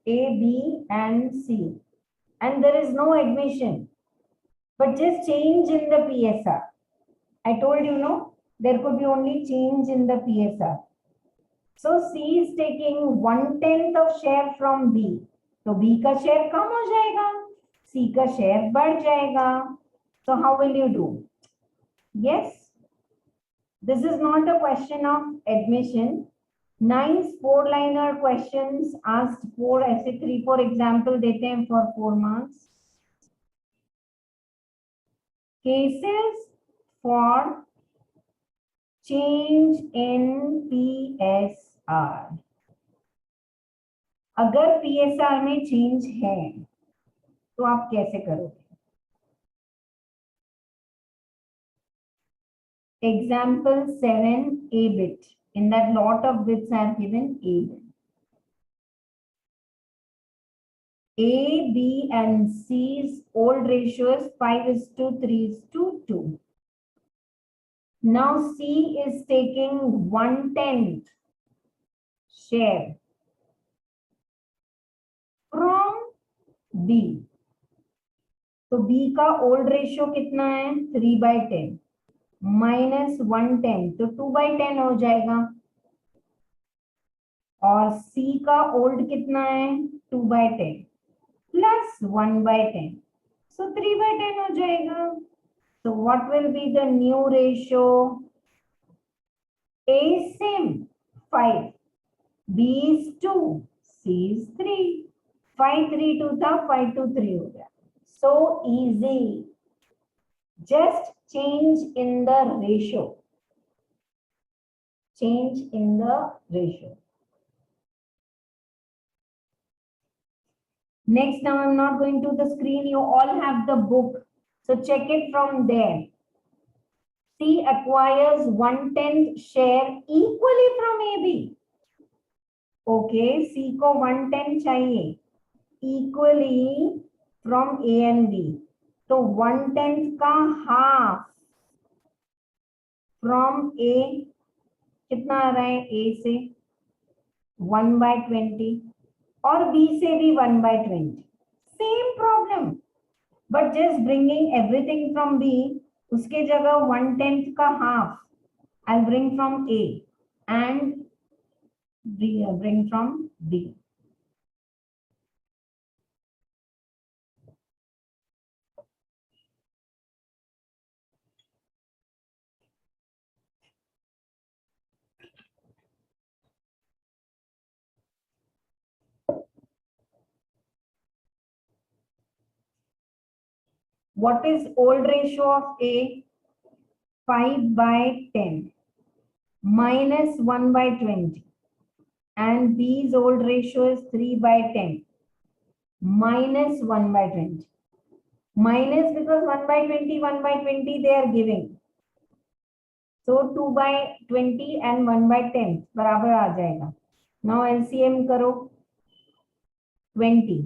A, B and C. And there is no admission, but just change in the PSR. I told you, no, there could be only change in the PSR. So C is taking 1/10 of share from B. So B का share कम हो जाएगा, C का share बढ़ जाएगा. So how will you do? Yes, this is not a question of admission. Nice 4-liner questions asked 4 ऐसे 3-4 example देते हैं for 4 marks. Cases for change in PSR. अगर PSR में change है तो आप कैसे करोगे? Example 7, A bit. In that lot of bits I have given A bit. A, B and C's old ratio is 5:3:2. Now C is taking 1/10 share from B. तो B का old ratio कितना है? 3/10 minus 1/10 तो 2/10 हो जाएगा. और C का old कितना है? 2/10 plus 1/10. So 3/10 हो जाएगा. So what will be the new ratio? A is same, 5. B is 2. C is 3. 5 3 2 था, 5 2 3 हो गया. So easy. Just change in the ratio. change in the ratio. Next, now I'm not going to the screen. You all have the book. So check it from there. C acquires 1/10 share equally from AB. Okay, C को 1/10 चाहिए equally from A and B. तो 1/10 का half from A कितना आ रहा है? A से 1/20 और B से भी 1/20. Same problem, but just bringing everything from B. उसके जगह 1/10 का half I'll bring from A and bring from B. What is old ratio of A? 5/10 minus 1/20. And B's old ratio is 3/10 minus 1/20. Minus because 1/20, 1/20 they are giving. So 2/20 and 1/10 बराबर आ जाएगा. Now LCM करो 20.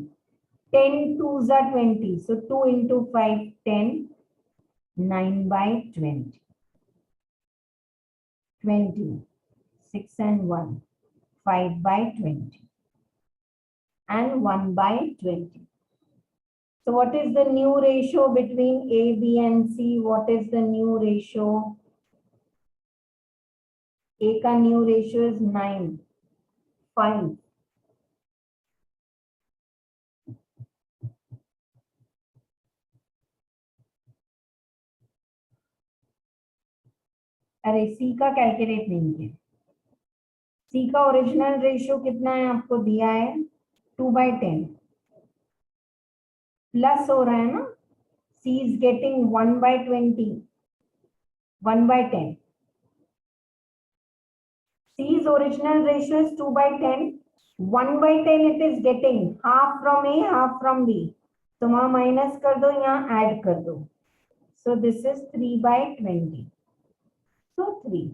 10 2s are 20. So 2 into 5, 10. 9/20. 20. 6 and 1. 5/20. And 1/20. So what is the new ratio between A, B and C? What is the new ratio? A का new ratio is 9. 5. अरे C का calculate नहीं किया. C का original ratio कितना है आपको दिया है? 2/10 प्लस हो रहा है ना. C is getting 1/20. 1/10. C's original ratio is 2/10. 1/10 it is getting half from A, half from B. तो वहां माइनस कर दो, यहाँ ऐड कर दो. So this is 3/20. So 3.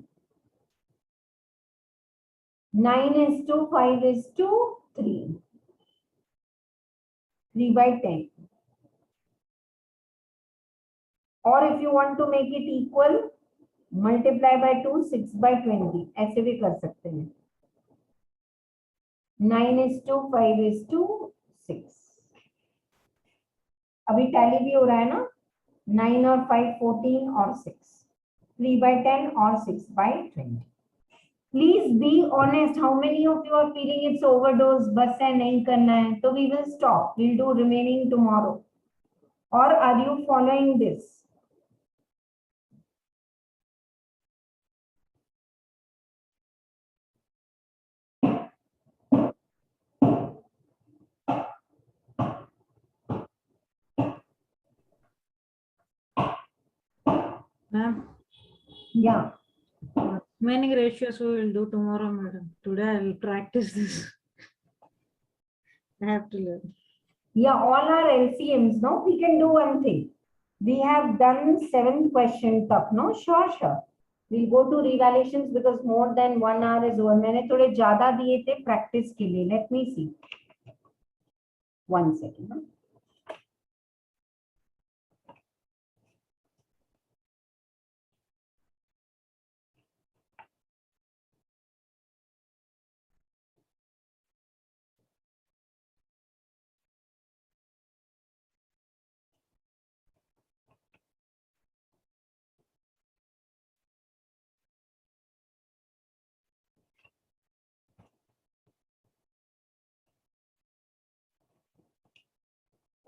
9:5:3. 3/10. Or if you want to make it equal, multiply by 2, 6/20. ऐसे भी कर सकते हैं. 9:5:6. अभी टैली भी हो रहा है ना. 9 और 5 14 और 6. 3/10 or 6/20. Please be honest. How many of you are feeling it's overdose? बस है नहीं करना है तो we will stop. We'll do remaining tomorrow. Or are you following this? Ma'am. Yeah. Remaining ratios we will do tomorrow, madam. Today I will practice this. I have to learn. Yeah, all our LCMs, no? We can do one thing. We have done 7 questions up, no? Sure. We'll go to revaluations because more than 1 hour is over. मैंने थोड़े ज़्यादा दिए थे practice के लिए. Let me see. 1 second. No?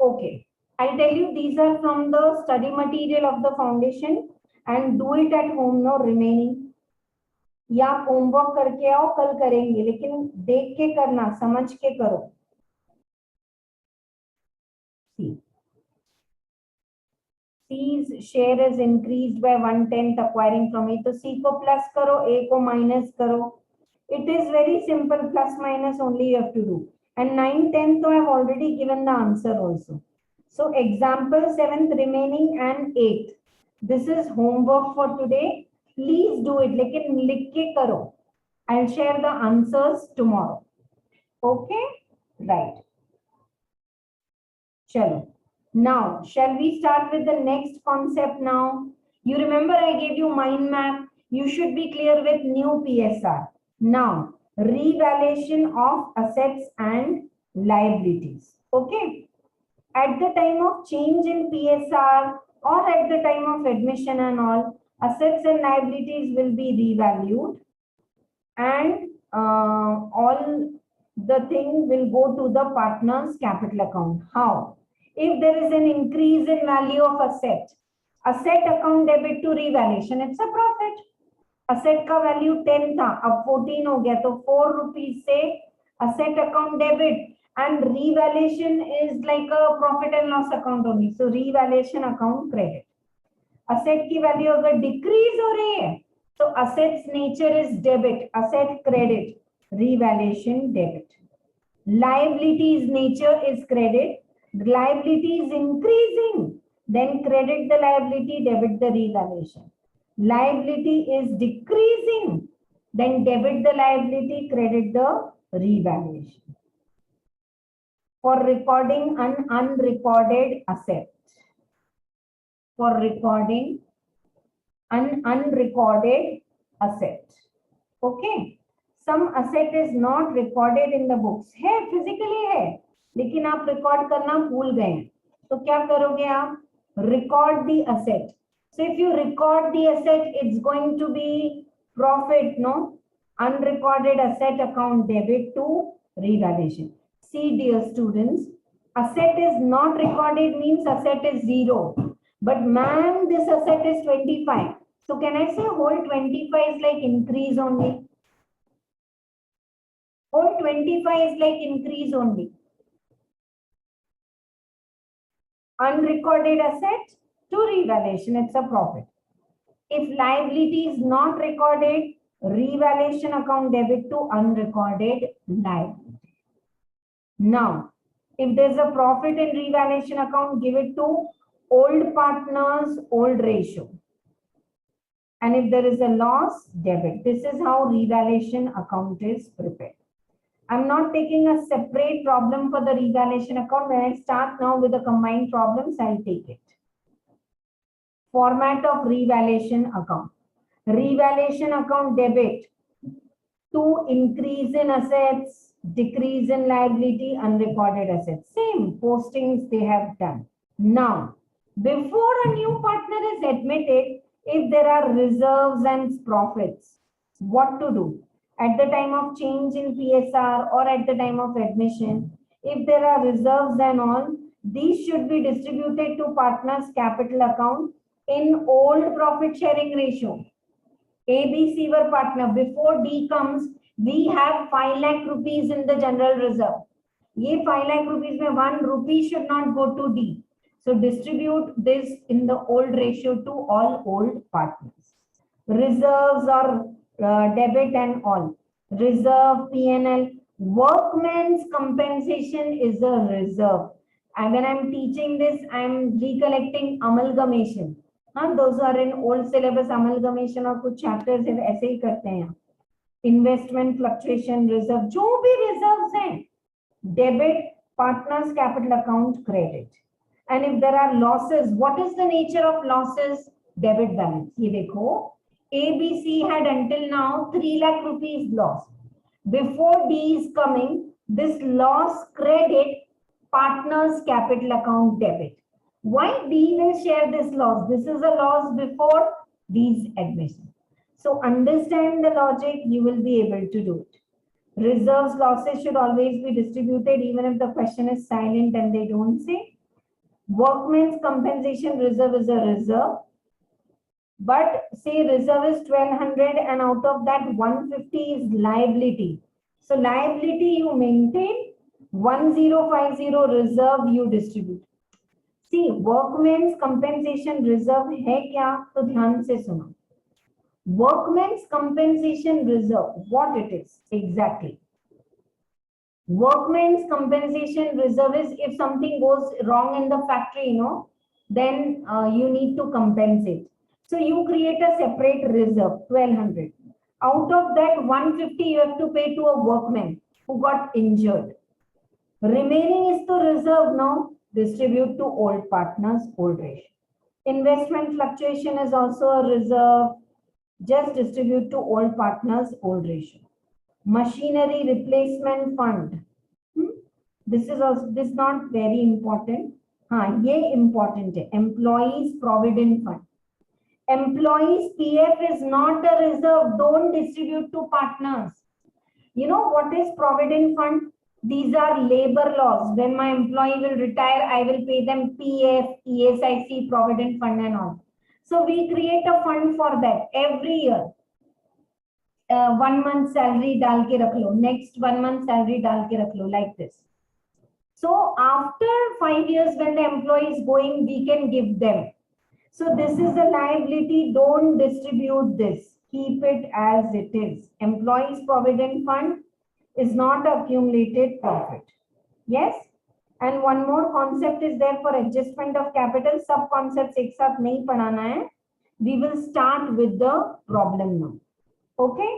Okay, I'll tell you these are from the study material of the foundation and do it at home, no remaining. या homework करके आओ, कल करेंगे, लेकिन देख के करना, समझ के करो. C C's share is increased by 1/10 acquiring from A. तो C को plus करो, A को minus करो. It is very simple, plus minus only you have to do. And 9/10 so I have already given the answer also. So example 7th, remaining and 8th. This is homework for today. Please do it. लेकिन लिख के करो. I'll share the answers tomorrow. Okay? Right. Chalo. Now, shall we start with the next concept now? You remember I gave you mind map. You should be clear with new PSR. Now, revaluation of assets and liabilities. Okay. At the time of change in PSR or at the time of admission and all, assets and liabilities will be revalued and all the thing will go to the partner's capital account. How? If there is an increase in value of asset account debit to revaluation, it's a profit. Asset का value 10 था, अब 14 हो गया, तो 4 rupees से asset account debit and revaluation is like a profit and loss account only. So revaluation account credit. Asset की value अगर decrease हो रही है, so assets nature is debit, asset credit, revaluation debit. Liabilities nature is credit. The liability is increasing, then credit the liability, debit the revaluation. Liability is decreasing, then debit the liability, credit the revaluation. For recording an unrecorded asset. For recording an unrecorded asset. Okay. Some asset is not recorded in the books. है, physically है, लेकिन आप record करना भूल गए हैं, तो क्या करोगे आप? Record the asset. So if you record the asset, it's going to be profit, no? Unrecorded asset account debit to revaluation. See, dear students, asset is not recorded means asset is 0. But man, this asset is 25. So can I say whole 25 is like increase only? Whole 25 is like increase only. Unrecorded asset to revaluation, it's a profit. If liability is not recorded, revaluation account debit to unrecorded liability. Now, if there's a profit in revaluation account, give it to old partners, old ratio. And if there is a loss, debit. This is how revaluation account is prepared. I'm not taking a separate problem for the revaluation account. When I start now with the combined problems, I'll take it. Format of revaluation account. Revaluation account debit to increase in assets, decrease in liability, unrecorded assets. Same postings they have done. Now, before a new partner is admitted, if there are reserves and profits, what to do? At the time of change in PSR or at the time of admission, if there are reserves and all, these should be distributed to partners' capital account in old profit sharing ratio. A, B, C were partner. Before D comes, we have 5 lakh rupees in the general reserve. Ye 5 lakh rupees mein 1 rupee should not go to D. So distribute this in the old ratio to all old partners. Reserves or debit and all. Reserve, P&L. Workman's compensation is a reserve. And when I'm teaching this, I'm recollecting amalgamation. Those are in old syllabus, amalgamation और कुछ chapters ऐसे ही करते हैं. Investment, fluctuation, reserve, जो भी reserves हैं, debit, partners capital account, credit. And if there are losses, what is the nature of losses? Debit balance. ये देखो, ABC had until now 3 lakh rupees loss. Before D is coming, this loss credit partners capital account debit. Why D will share this loss? This is a loss before D's admission. So understand the logic, you will be able to do it. Reserves, losses should always be distributed even if the question is silent and they don't say. Workman's compensation reserve is a reserve. But say reserve is 1200 and out of that 150 is liability. So liability you maintain, 1050 reserve you distribute. See, workmen's compensation reserve है क्या? तो ध्यान से सुनो. Workmen's compensation reserve, what it is exactly? Workmen's compensation reserve is if something goes wrong in the factory, then you need to compensate. So you create a separate reserve, 1200. Out of that, 150 you have to pay to a workman who got injured. Remaining is the reserve now, distribute to old partners, old ratio. Investment fluctuation is also a reserve, just distribute to old partners, old ratio. Machinery replacement fund. This is also not very important. ये important है. Employees provident fund. Employees PF is not a reserve. Don't distribute to partners. You know what is provident fund? These are labor laws. When my employee will retire, I will pay them PF, ESIC, provident fund and all. So we create a fund for that every year. 1 month salary डाल के रख लो, next 1 month salary डाल के रख लो, like this. So after 5 years, when the employee is going, we can give them. So this is a liability. Don't distribute this. Keep it as it is. Employees provident fund is not accumulated profit. Yes. And one more concept is there for adjustment of capital. Sub concepts एक साथ नहीं पढ़ाना है. We will start with the problem now. Okay.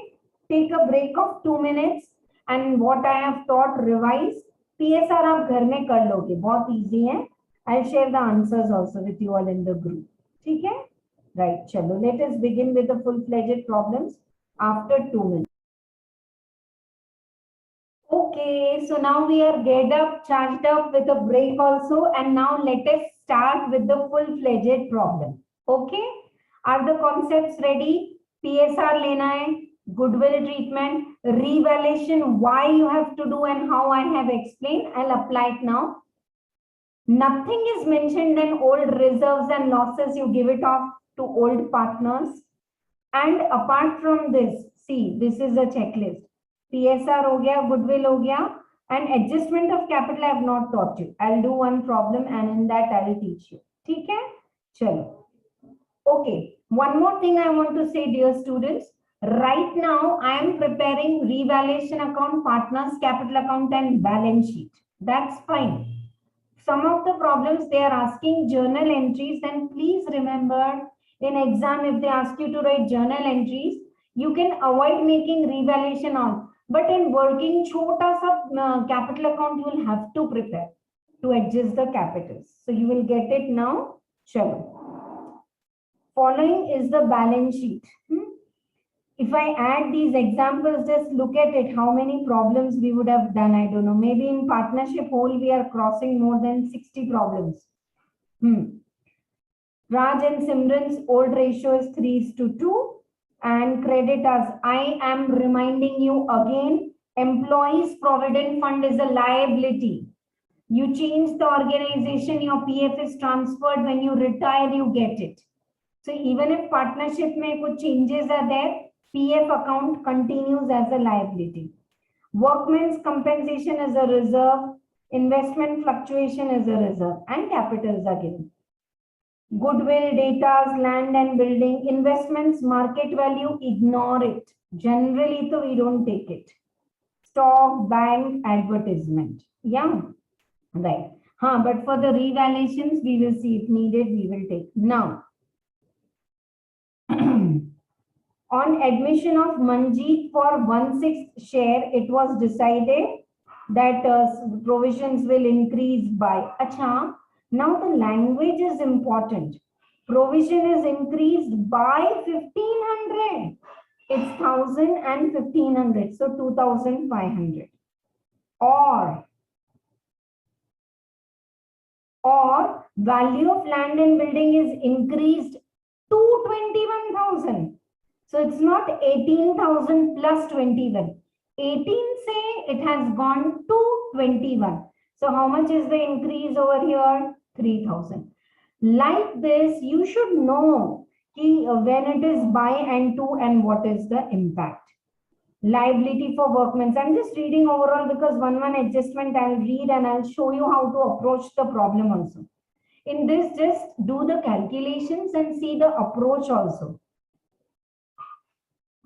Take a break of 2 minutes. And what I have taught, revise. PSR आप घर में कर लोगे, बहुत easy है. I'll share the answers also with you all in the group. ठीक है? Right, चलो. Let us begin with the full-fledged problems after 2 minutes. Okay, so now we are geared up, charged up with a break also, and now let us start with the full-fledged problem. Okay, are the concepts ready? PSR लेना है, goodwill treatment, revaluation, why you have to do and how I have explained. I'll apply it now. Nothing is mentioned in old reserves and losses. You give it off to old partners. And apart from this, see, this is a checklist. PSR हो गया, goodwill हो गया, and adjustment of capital I have not taught you. I'll do one problem and in that I will teach you. ठीक है? चलो. Okay, one more thing I want to say, dear students. Right now, I am preparing revaluation account, partners, capital account, and balance sheet. That's fine. Some of the problems they are asking journal entries, and please remember in exam, if they ask you to write journal entries, you can avoid making revaluation on. But in working, chota sa capital account you will have to prepare to adjust the capitals. So you will get it now. Chalo. Following is the balance sheet. If I add these examples, just look at it, how many problems we would have done. I don't know. Maybe in partnership whole, we are crossing more than 60 problems. Raj and Simran's old ratio is 3:2. And creditors, I am reminding you again, employees provident fund is a liability. You change the organization, your PF is transferred. When you retire, you get it. So even if partnership mein kuch changes are there, PF account continues as a liability. Workmen's compensation is a reserve. Investment fluctuation is a reserve. And capitals are given. Goodwill, data, land and building, investments, market value, ignore it. Generally, so we don't take it. Stock, bank, advertisement. Yeah, right. But for the revaluations, we will see if needed, we will take. Now, on admission of Manjeet for 1/6 share, it was decided that provisions will increase by. Acha, now the language is important. Provision is increased by 1500. It's 1000 and 1500, so 2500. Or value of land and building is increased to 21,000. So it's not 18,000 plus 21. 18 say it has gone to 21. So how much is the increase over here? 3,000. Like this, you should know when it is by and to and what is the impact. Liability for workmen. I'm just reading overall because one adjustment I'll read and I'll show you how to approach the problem also. In this, just do the calculations and see the approach also.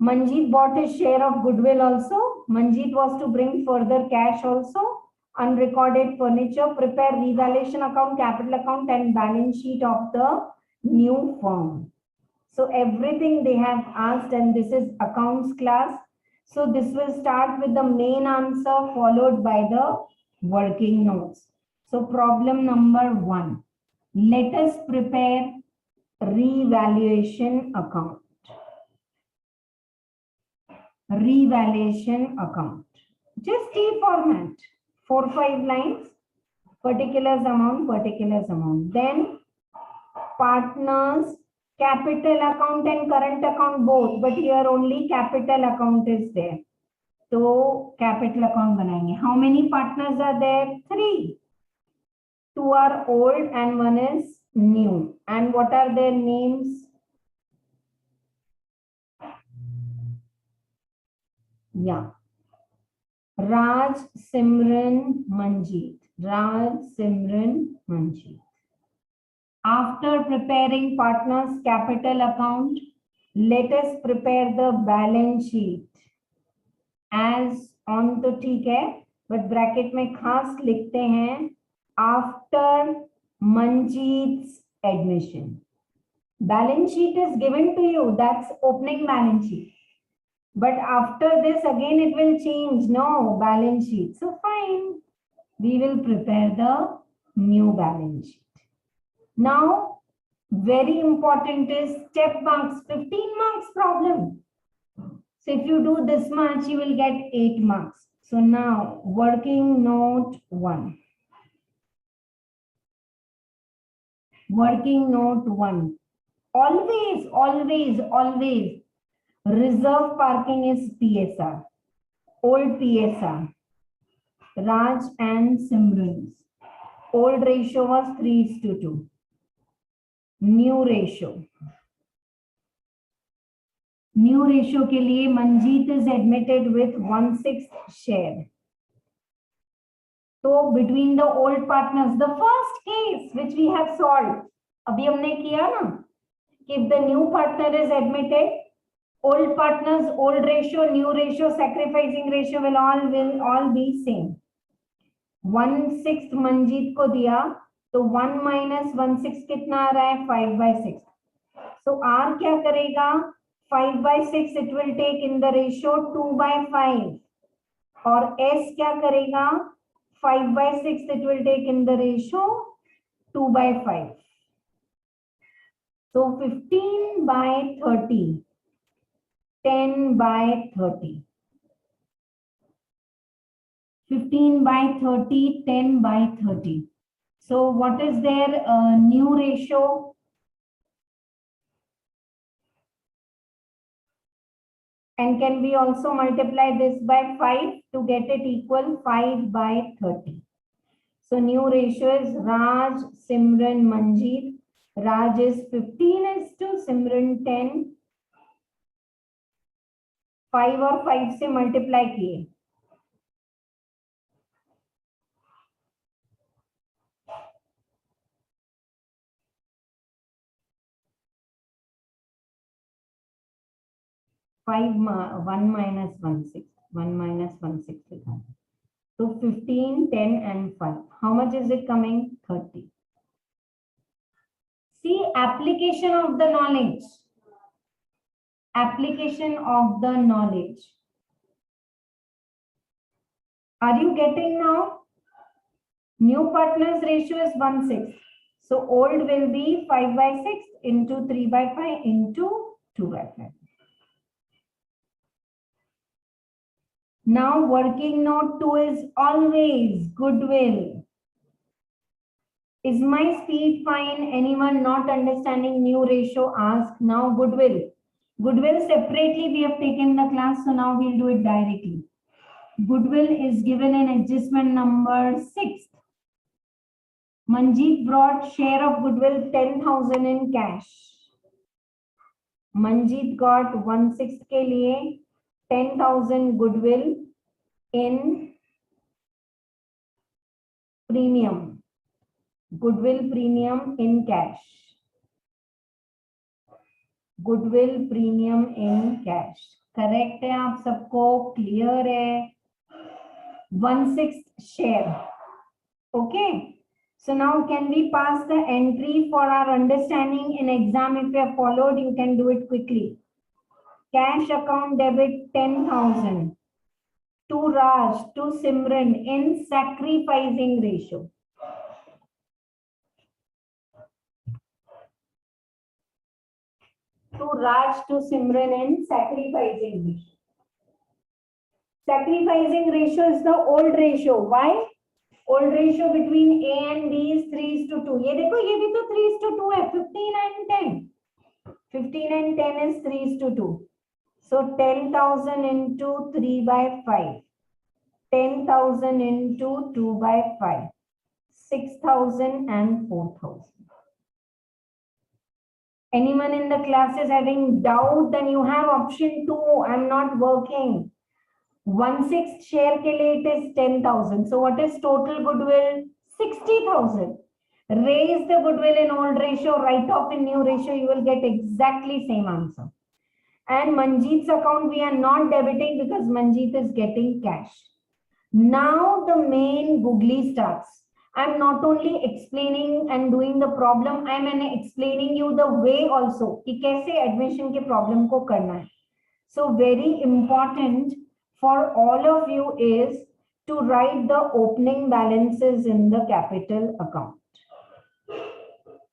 Manjeet bought his share of goodwill also. Manjeet was to bring further cash also. Unrecorded furniture, prepare revaluation account, capital account, and balance sheet of the new firm. So everything they have asked, and this is accounts class. So this will start with the main answer followed by the working notes. So problem number 1. Let us prepare revaluation account. Revaluation account. Just T format. 4-5 lines. Particulars amount. Then partners, capital account and current account both. But here only capital account is there. So capital account बनाएंगे. How many partners are there? 3. 2 are old and 1 is new. And what are their names? Yeah. Raj, Simran, Manjeet. Raj, Simran, Manjeet. After preparing partners capital account, let us prepare the balance sheet. As on तो ठीक है, but bracket में खास लिखते हैं after Manjeet's admission. Balance sheet is given to you. That's opening balance sheet. But after this, again, it will change. No, balance sheet. So fine. We will prepare the new balance sheet. Now, very important is step marks. 15 marks problem. So if you do this much, you will get 8 marks. So now, working note 1. Working note 1. Always. Reserve parking is PSR. Old PSR. Raj and Simran's. Old ratio was 3:2. New ratio. New ratio के लिए Manjeet is admitted with 1/6 share. So between the old partners, the first case which we have solved, अभी हमने किया ना, if the new partner is admitted, old partners, old ratio, new ratio, sacrificing ratio will all be same. 1/6 Manjeet को दिया, तो 1 minus 1/6 कितना आ रहा है? 5/6. So R क्या करेगा? 5/6 it will take in the ratio 2/5. और S क्या करेगा? 5/6 it will take in the ratio 2/5. So 15/30. 10/30. 15/30, 10/30. So what is their new ratio? And can we also multiply this by 5 to get it equal? 5/30. So new ratio is Raj, Simran, Manjeet. Raj is 15:, Simran 10. 5 और 5 से multiply किए, five 1 minus 1/6, 1 minus 1/6 लिखा. So 15, 10 and 5. How much is it coming? 30. See, application of the knowledge. Application of the knowledge. Are you getting now? New partners ratio is 1/6. So old will be 5/6 into 3/5 into 2/5. Now working note 2 is always goodwill. Is my speed fine? Anyone not understanding new ratio? Ask. Now goodwill. Goodwill separately we have taken the class, so now we'll do it directly. Goodwill is given in adjustment number 6. Manjeet brought share of goodwill 10,000 in cash. Manjeet got 1/6 के लिए 10,000 goodwill in premium. Goodwill premium in cash. Goodwill premium in cash. Correct है आप सबको? Clear है? 1/6 share. Okay. So now can we pass the entry for our understanding in exam? If you have followed, you can do it quickly. Cash account debit 10,000 to Raj, to Simran in sacrificing ratio. To Raj, to Simran in sacrificing ratio. Sacrificing ratio is the old ratio. Why? Old ratio between A and B is 3:2. ये देखो ये भी तो 3:2 है. 15 and 10. 15 and 10 is 3:2. So 10,000 into 3/5. 10,000 into 2/5. 6,000 and 4,000. Anyone in the class is having doubt? Then you have option 2. I'm not working. 1/6 share के लिए it is 10,000. So what is total goodwill? 60,000. Raise the goodwill in old ratio, write off in new ratio. You will get exactly same answer. And Manjeet's account we are not debiting because Manjeet is getting cash. Now the main googly starts. I'm not only explaining and doing the problem, I'm explaining you the way also कि कैसे admission के problem को करना है. So very important for all of you is to write the opening balances in the capital account.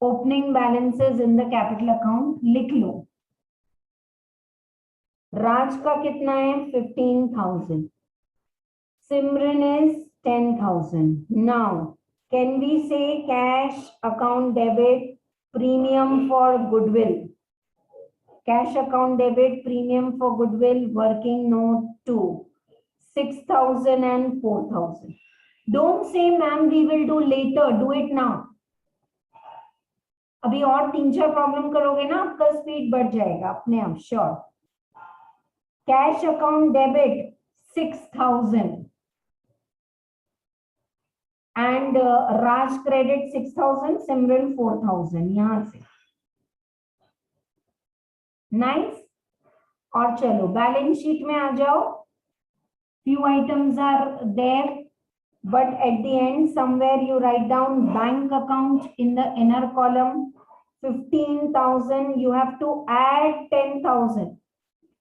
Opening balances in the capital account लिख लो. राज का कितना है? 15,000. Simran is 10,000. Now, can we say cash account debit premium for goodwill? Cash account debit premium for goodwill working note 2. 6,000 and 4,000. Don't say ma'am we will do later. Do it now. अभी और 3-4 problem करोगे ना आपका speed बढ़ जाएगा अपने आप. Sure. Cash account debit 6,000 and Raj credit 6,000, Simran 4,000. यहाँ से नाइस. और चलो बैलेंस शीट में आ जाओ. few items are there, but at the end somewhere you write down bank account in the inner column. 15,000. You have to add 10,000.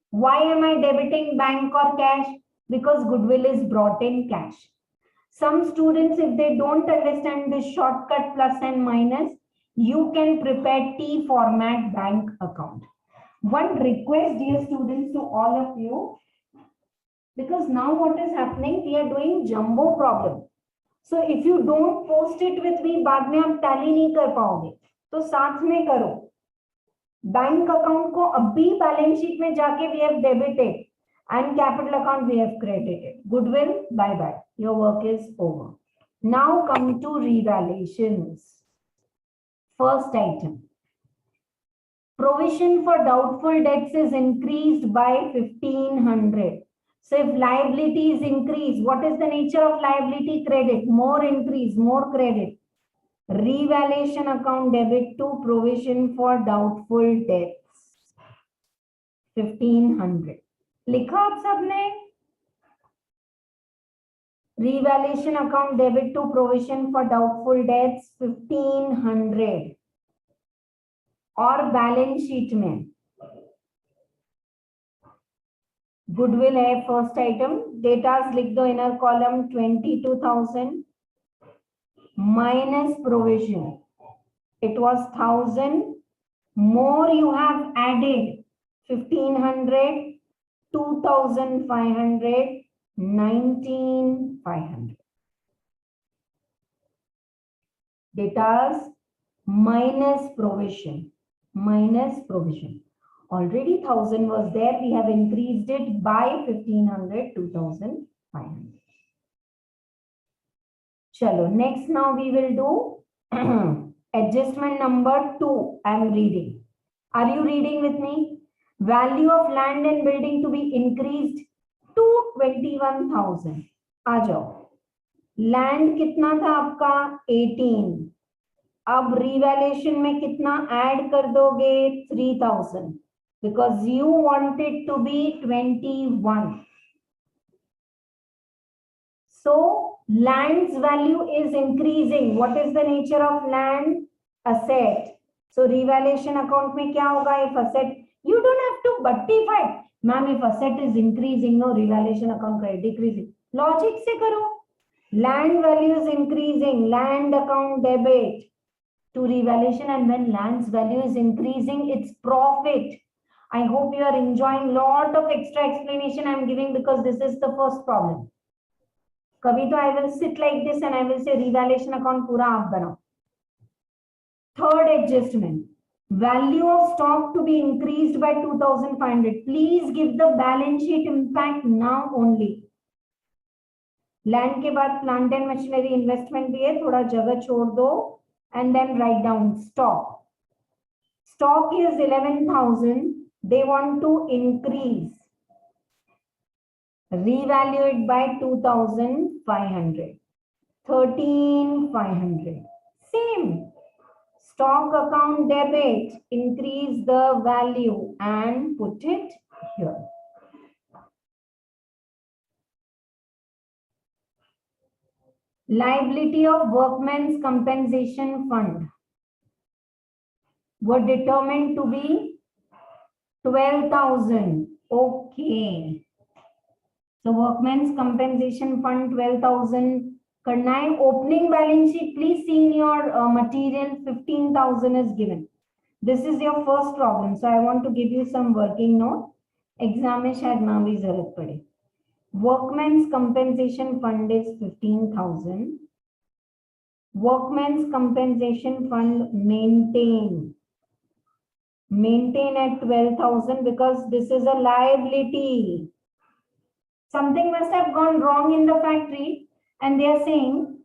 Why am I debiting bank or cash? Because goodwill is brought in cash. Some students, if they don't understand this shortcut plus and minus, you can prepare T format bank account. One request, dear students, to all of you, because now what is happening, we are doing jumbo problem. So if you don't post it with me, बाद में आप tally नहीं कर पाओगे. तो साथ में करो. बैंक अकाउंट को अभी बैलेंस शीट में जाके we have debited and capital account we have credited. Goodwill, bye bye. Your work is over. Now come to revaluations. First item. Provision for doubtful debts is increased by 1,500. So if liabilities increase, what is the nature of liability? Credit. More increase, more credit. Revaluation account debit to provision for doubtful debts. 1,500. लिखा आप सबने? Revaluation account debit to provision for doubtful debts 1,500. और balance sheet में goodwill है first item. Datas लिख दो inner column 22,000 minus provision. It was 1,000. More you have added 1,500, 2,500, 19,500. Datas minus provision. Minus provision. Already 1,000 was there. We have increased it by 1,500, 2,500. Chalo, next now we will do adjustment number 2. I am reading. Are you reading with me? Value of land and building to be increased to 21,000. आ जाओ. Land कितना था आपका? 18. अब revaluation में कितना add कर दोगे? 3000 because you want it to be 21. So land's value is increasing. What is the nature of land? Asset. So revaluation account में क्या होगा? If asset, you don't have to buttify. Ma'am, if asset is increasing, no revaluation account का decreasing. Logic से करो. Land value is increasing. Land account debit to revaluation, and when land's value is increasing, it's profit. I hope you are enjoying lot of extra explanation I am giving because this is the first problem. कभी तो I will sit like this and I will say revaluation account पूरा आप बनाओ. Third adjustment, value of stock to be increased by 2500. Please give the balance sheet impact now only. Land के बाद plant and machinery investment भी है, थोड़ा जगह छोड़ दो and then write down stock. Stock is 11,000. They want to increase. Revalue it by 2,500. 13,500. Same. Stock account debit. Increase the value and put it here. Liability of workmen's compensation fund were determined to be 12,000. Okay. So workmen's compensation fund 12,000. करना है. Opening balance sheet, please see in your material 15,000 is given. This is your first problem. So I want to give you some working note. Exam में शायद ना भी जरूरत पड़े. Workmen's compensation fund is 15,000. Workmen's compensation fund maintain at 12,000 because this is a liability. Something must have gone wrong in the factory and they are saying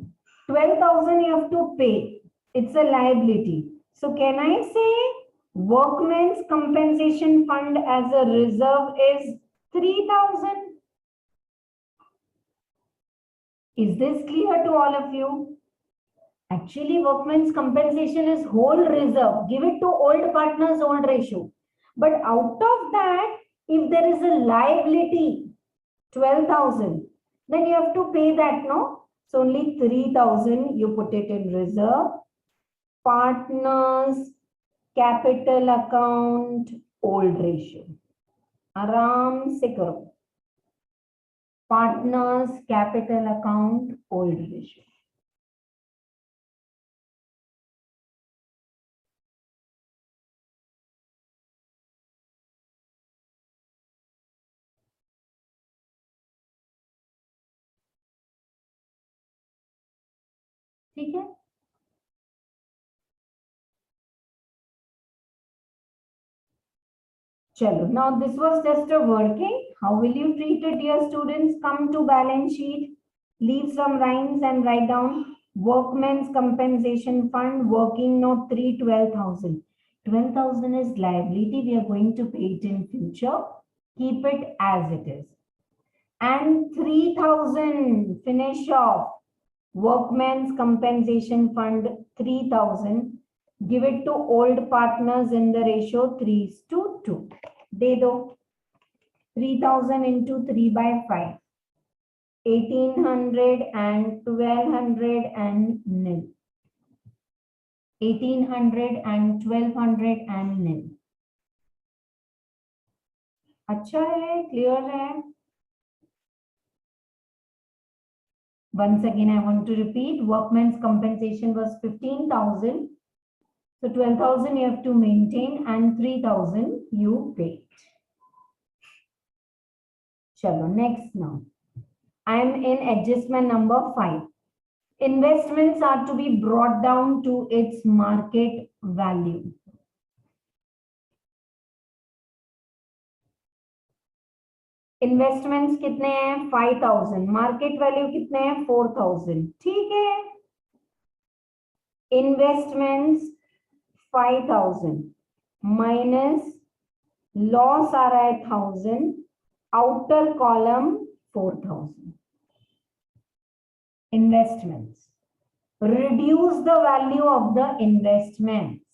12,000 you have to pay. It's a liability. So can I say workmen's compensation fund as a reserve is 3,000? Is this clear to all of you? Actually, workmen's compensation is whole reserve. Give it to old partners, old ratio. But out of that, if there is a liability, 12,000, then you have to pay that, no? So only 3,000, you put it in reserve. Partners, capital account, old ratio. Aram se karo. Partners, capital account, old ratio. ठीक है. Chalo. Now this was just a working. How will you treat it, dear students? Come to balance sheet, leave some lines and write down workmen's compensation fund, working note 3, 12,000. 12,000 is liability. We are going to pay it in future. Keep it as it is. And 3,000 finish off. Workmen's compensation fund 3,000. Give it to old partners in the ratio 3:2. De do 3,000 into 3 by 5. 1,800 and 1,200 and nil. 1,800 and 1,200 and nil. अच्छा है, clear है. Once again, I want to repeat, workmen's compensation was 15,000. So 12,000 you have to maintain and 3,000 you pay. Chalo, next now. I am in adjustment number 5. Investments are to be brought down to its market value. Investments कितने हैं? 5,000. Market value कितने हैं? 4,000. ठीक है. Investments 5,000 minus loss आ रहा है 1,000. Outer column 4,000. Investments. reduce the value of the investments.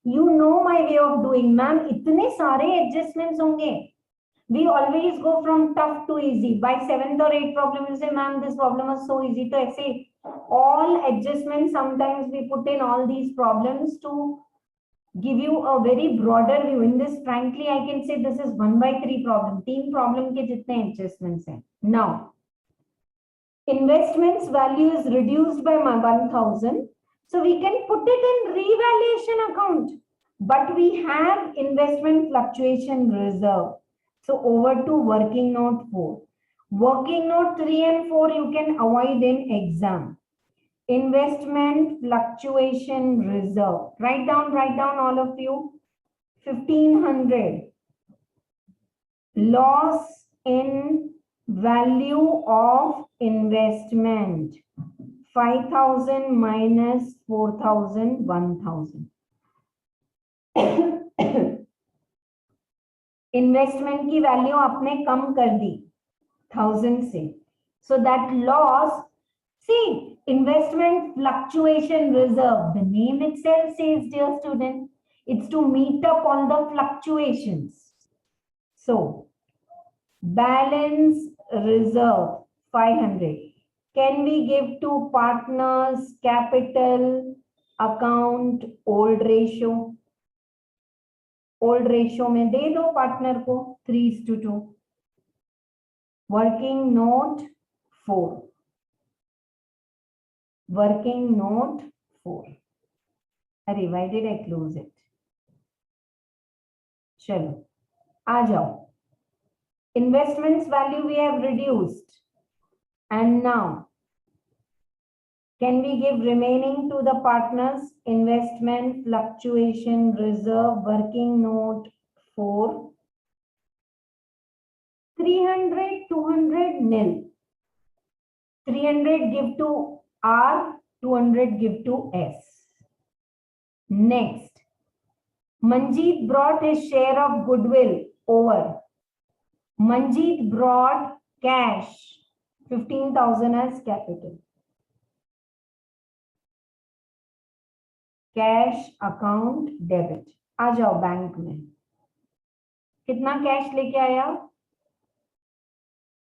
You know my way of doing, ma'am. इतने सारे adjustments होंगे. We always go from tough to easy. By 7th or 8th problem, you say, ma'am, this problem was so easy. So I say, all adjustments, sometimes we put in all these problems to give you a very broader view. In this, frankly, I can say this is 1/3 problem. 3 problem ke jitne adjustments hain. Now, investments value is reduced by 1,000. So we can put it in revaluation account. But we have investment fluctuation reserve. So over to working note 4. Working note 3 and 4 you can avoid in exam. Investment fluctuation reserve. Write down all of you. 1,500. Loss in value of investment. 5,000 minus 4,000, 1,000. Investment की value आपने कम कर दी 1000 से, so that loss, see, investment fluctuation reserve, the name itself says, dear student, it's to meet up all the fluctuations. So balance reserve 500 can we give to partners capital account old ratio. Old ratio में दे दो partner को 3:2. Working note 4. Working note 4. अरे why did I close it. चलो आ जाओ. Investments value we have reduced and now can we give remaining to the partners? Investment fluctuation reserve working note 4. 300, 200 nil. 300 give to R, 200 give to S. Next, Manjeet brought his share of goodwill over. Manjeet brought cash 15,000 as capital. Cash account debit. आ जाओ bank में. कितना cash लेके आया?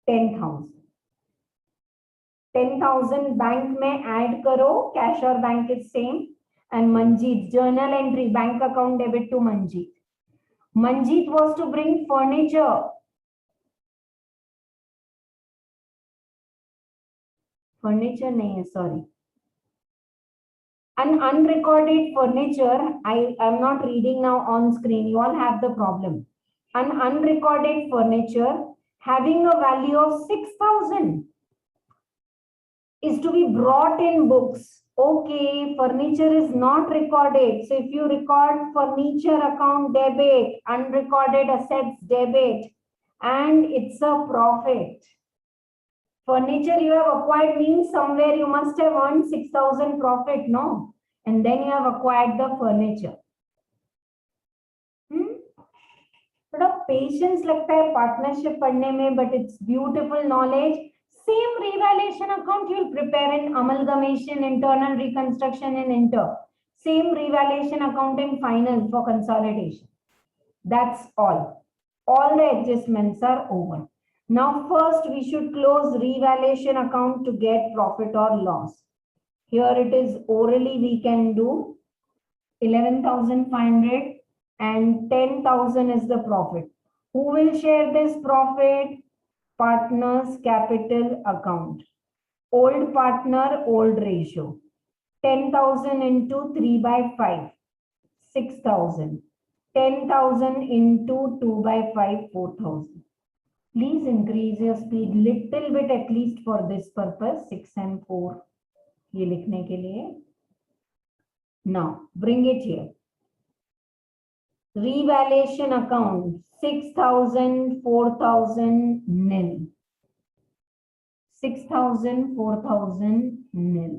10,000. 10,000 bank में add करो. Cash और bank is same. And Manjeet journal entry bank account debit to Manjeet. Manjeet was to bring furniture. Furniture नहीं है, sorry. An unrecorded furniture, I am not reading now on screen, you all have the problem. An unrecorded furniture having a value of 6,000 is to be brought in books. Okay, furniture is not recorded. So if you record furniture account debit, unrecorded assets debit, and it's a profit. Furniture you have acquired means somewhere you must have earned 6,000 profit, no? And then you have acquired the furniture. थोड़ा patience लगता है partnership पढ़ने में, but it's beautiful knowledge. Same revaluation account you will prepare in amalgamation, internal reconstruction in inter. Same revaluation account in final for consolidation. That's all. All the adjustments are over. Now first we should close revaluation account to get profit or loss. Here it is orally we can do 11,500 and 10,000 is the profit. Who will share this profit? Partners capital account. Old partner old ratio. 10,000 into 3/5. 6,000. 10,000 into 2/5. 4,000. Please increase your speed little bit at least for this purpose. 6 and 4 ये लिखने के लिए. Now bring it here. Revaluation account 6,000, 4,000 nil. 6,000, 4,000 nil.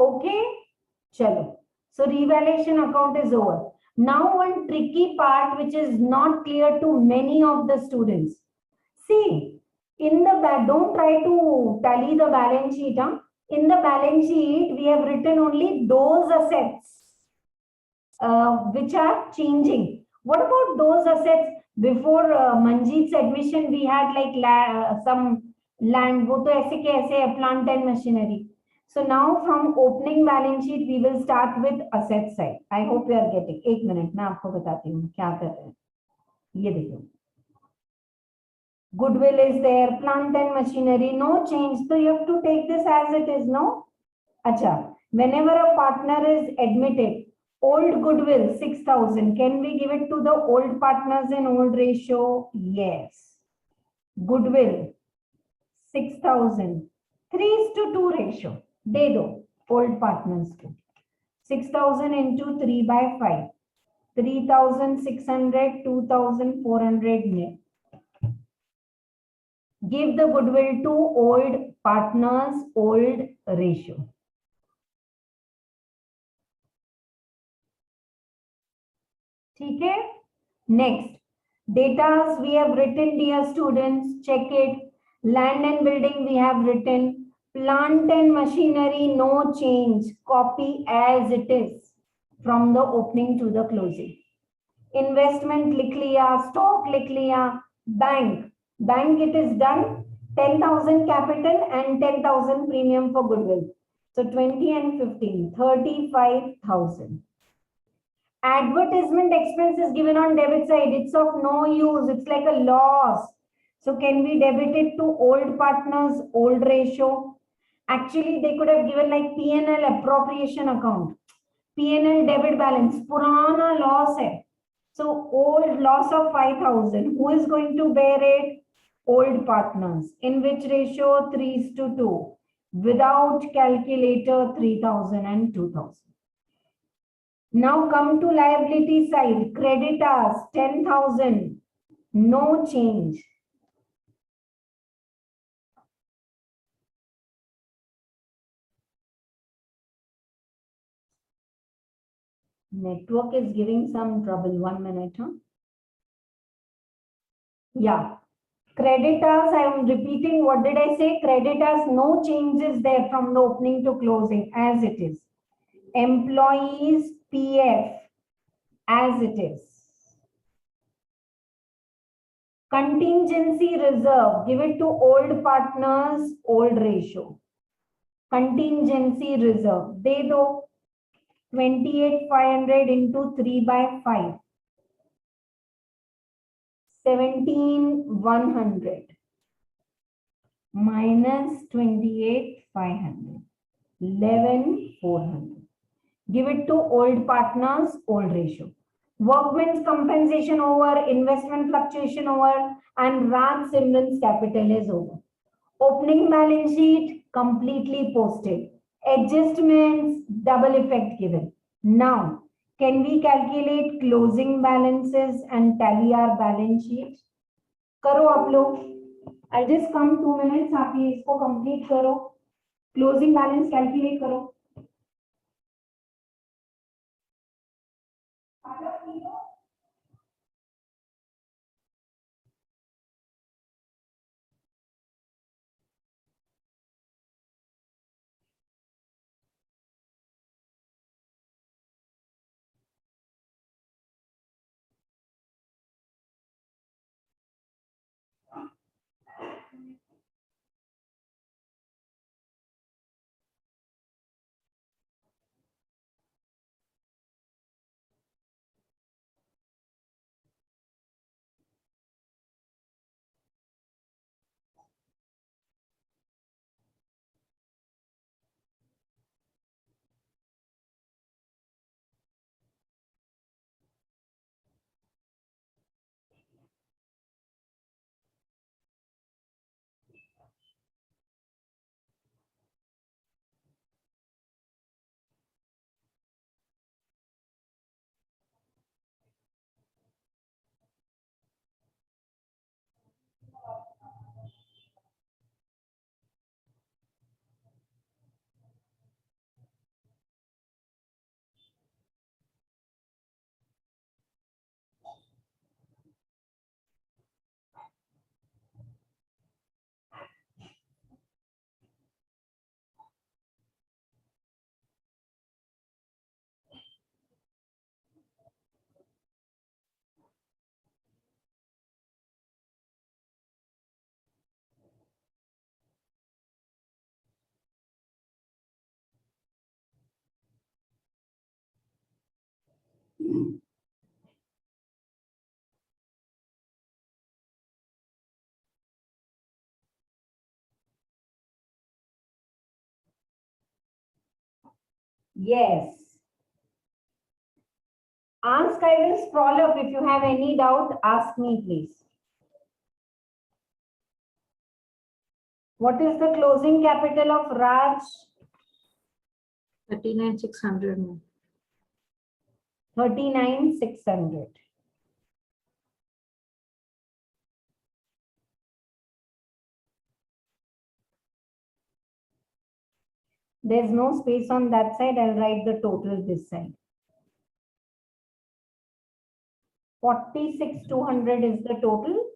Okay, chalo. So revaluation account is over. Now one tricky part which is not clear to many of the students. See, in the don't try to tally the balance sheet. Huh? In the balance sheet, we have written only those assets which are changing. What about those assets? Before Manjeet's admission, we had like some land. वो तो ऐसे के ऐसे है, plant and machinery. So now from opening balance sheet, we will start with asset side. I hope you are getting. एक minute मैं आपको बताती हूँ क्या कर रहे हैं. ये देखो. Goodwill is there, plant and machinery, no change. So you have to take this as it is, no? Acha, whenever a partner is admitted, old goodwill 6,000. Can we give it to the old partners in old ratio? Yes. Goodwill 6,000. 3:2 ratio. De do old partners को. 6,000 into 3 by 5. 3,600, 2,400 net. Give the goodwill to old partners, old ratio. ठीक है. Next, datas we have written, dear students, check it. Land and building we have written. Plant and machinery, no change. Copy as it is from the opening to the closing. Investment लिख लिया, stock लिख लिया, bank. Bank it is done. 10,000 capital and 10,000 premium for goodwill. So 20 and 15, 35,000. Advertisement expense is given on debit side. It's of no use. It's like a loss. So can we debit it to old partners, old ratio? Actually, they could have given like P&L appropriation account. P&L debit balance. Purana loss hai. So old loss of 5,000. Who is going to bear it? Old partners. In which ratio? 3:2. Without calculator, 3,000 and 2,000. Now come to liability side. Creditors 10,000. No change. Network is giving some trouble. 1 minute. Huh? Yeah. Creditors, I am repeating. What did I say? Creditors, no changes there from the opening to closing as it is. Employees PF as it is. Contingency reserve, give it to old partners, old ratio. Contingency reserve, de do 28,500 into 3 by 5. 17,100 minus 28,500. 11,400. Give it to old partners, old ratio. Workmen's compensation over, investment fluctuation over, and Raj Simran's capital is over. Opening balance sheet completely posted. Adjustments, double effect given. Now, can we calculate closing balances and tally our balance sheet? करो आप लोग. I'll just come 2 minutes. आप ये इसको complete करो. Closing balance calculate करो. Yes. Ask, I will scroll up. If you have any doubt, ask me, please. What is the closing capital of Raj? 39,600. 39,600. There's no space on that side. I'll write the total this side. 46,200 is the total.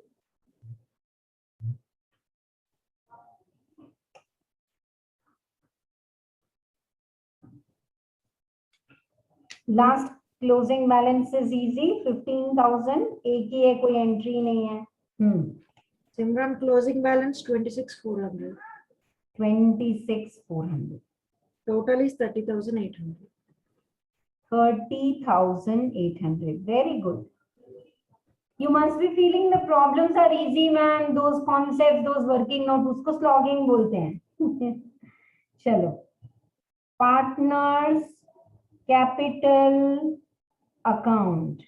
Last closing balance is easy. 15,000. एक ही है, कोई entry नहीं है. Simran, closing balance 26,400. 26,400. Total is 30,800. 30,800. Very good. You must be feeling the problems are easy, man. Those concepts, those working notes, उसको slogging बोलते हैं. चलो. Partners capital account.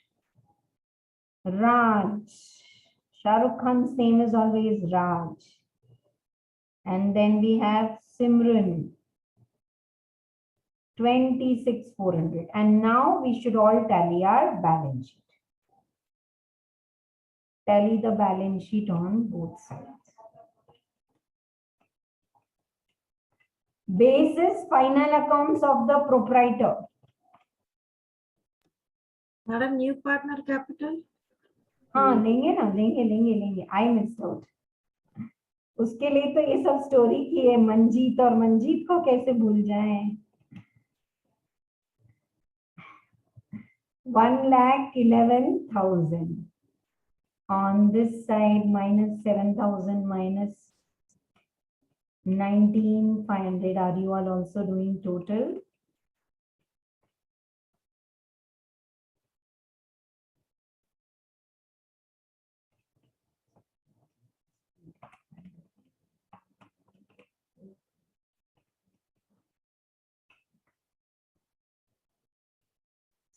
Raj. Shah Rukh Khan's name is always Raj. And then we have Simran. 26,400. And now we should all tally our balance sheet. Tally the balance sheet on both sides. Basis final accounts of the proprietor. Madam, new partner capital? हाँ लेंगे ना, लेंगे. I missed out. उसके लिए तो ये सब story की है, मंजीत, और मंजीत को कैसे भूल जाएं. 1,11,000. On this side, minus 7,000 minus 19,500. Are you all also doing total?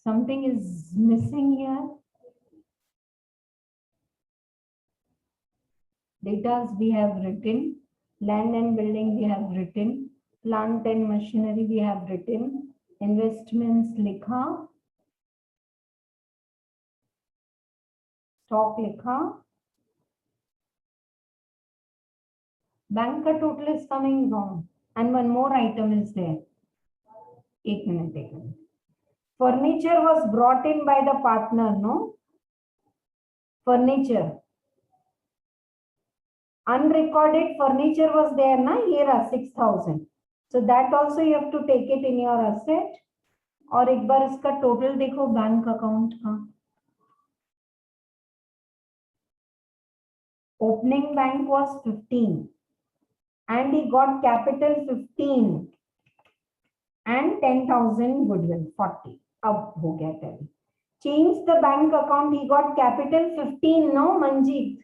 Something is missing here. Datas we have written. Land and building we have written. Plant and machinery we have written. Investments likha. Stock likha. Bank ka total is coming wrong. And one more item is there. Ek minute. Furniture was brought in by the partner, no? Furniture. Unrecorded furniture was there, na? Here are 6,000. So that also you have to take it in your asset. और एक बार इसका total देखो bank account का. Opening bank was 15. And he got capital 15. And 10,000 goodwill, 40. अब हो गया tally. Change the bank account. He got capital 15, no, Manjeet?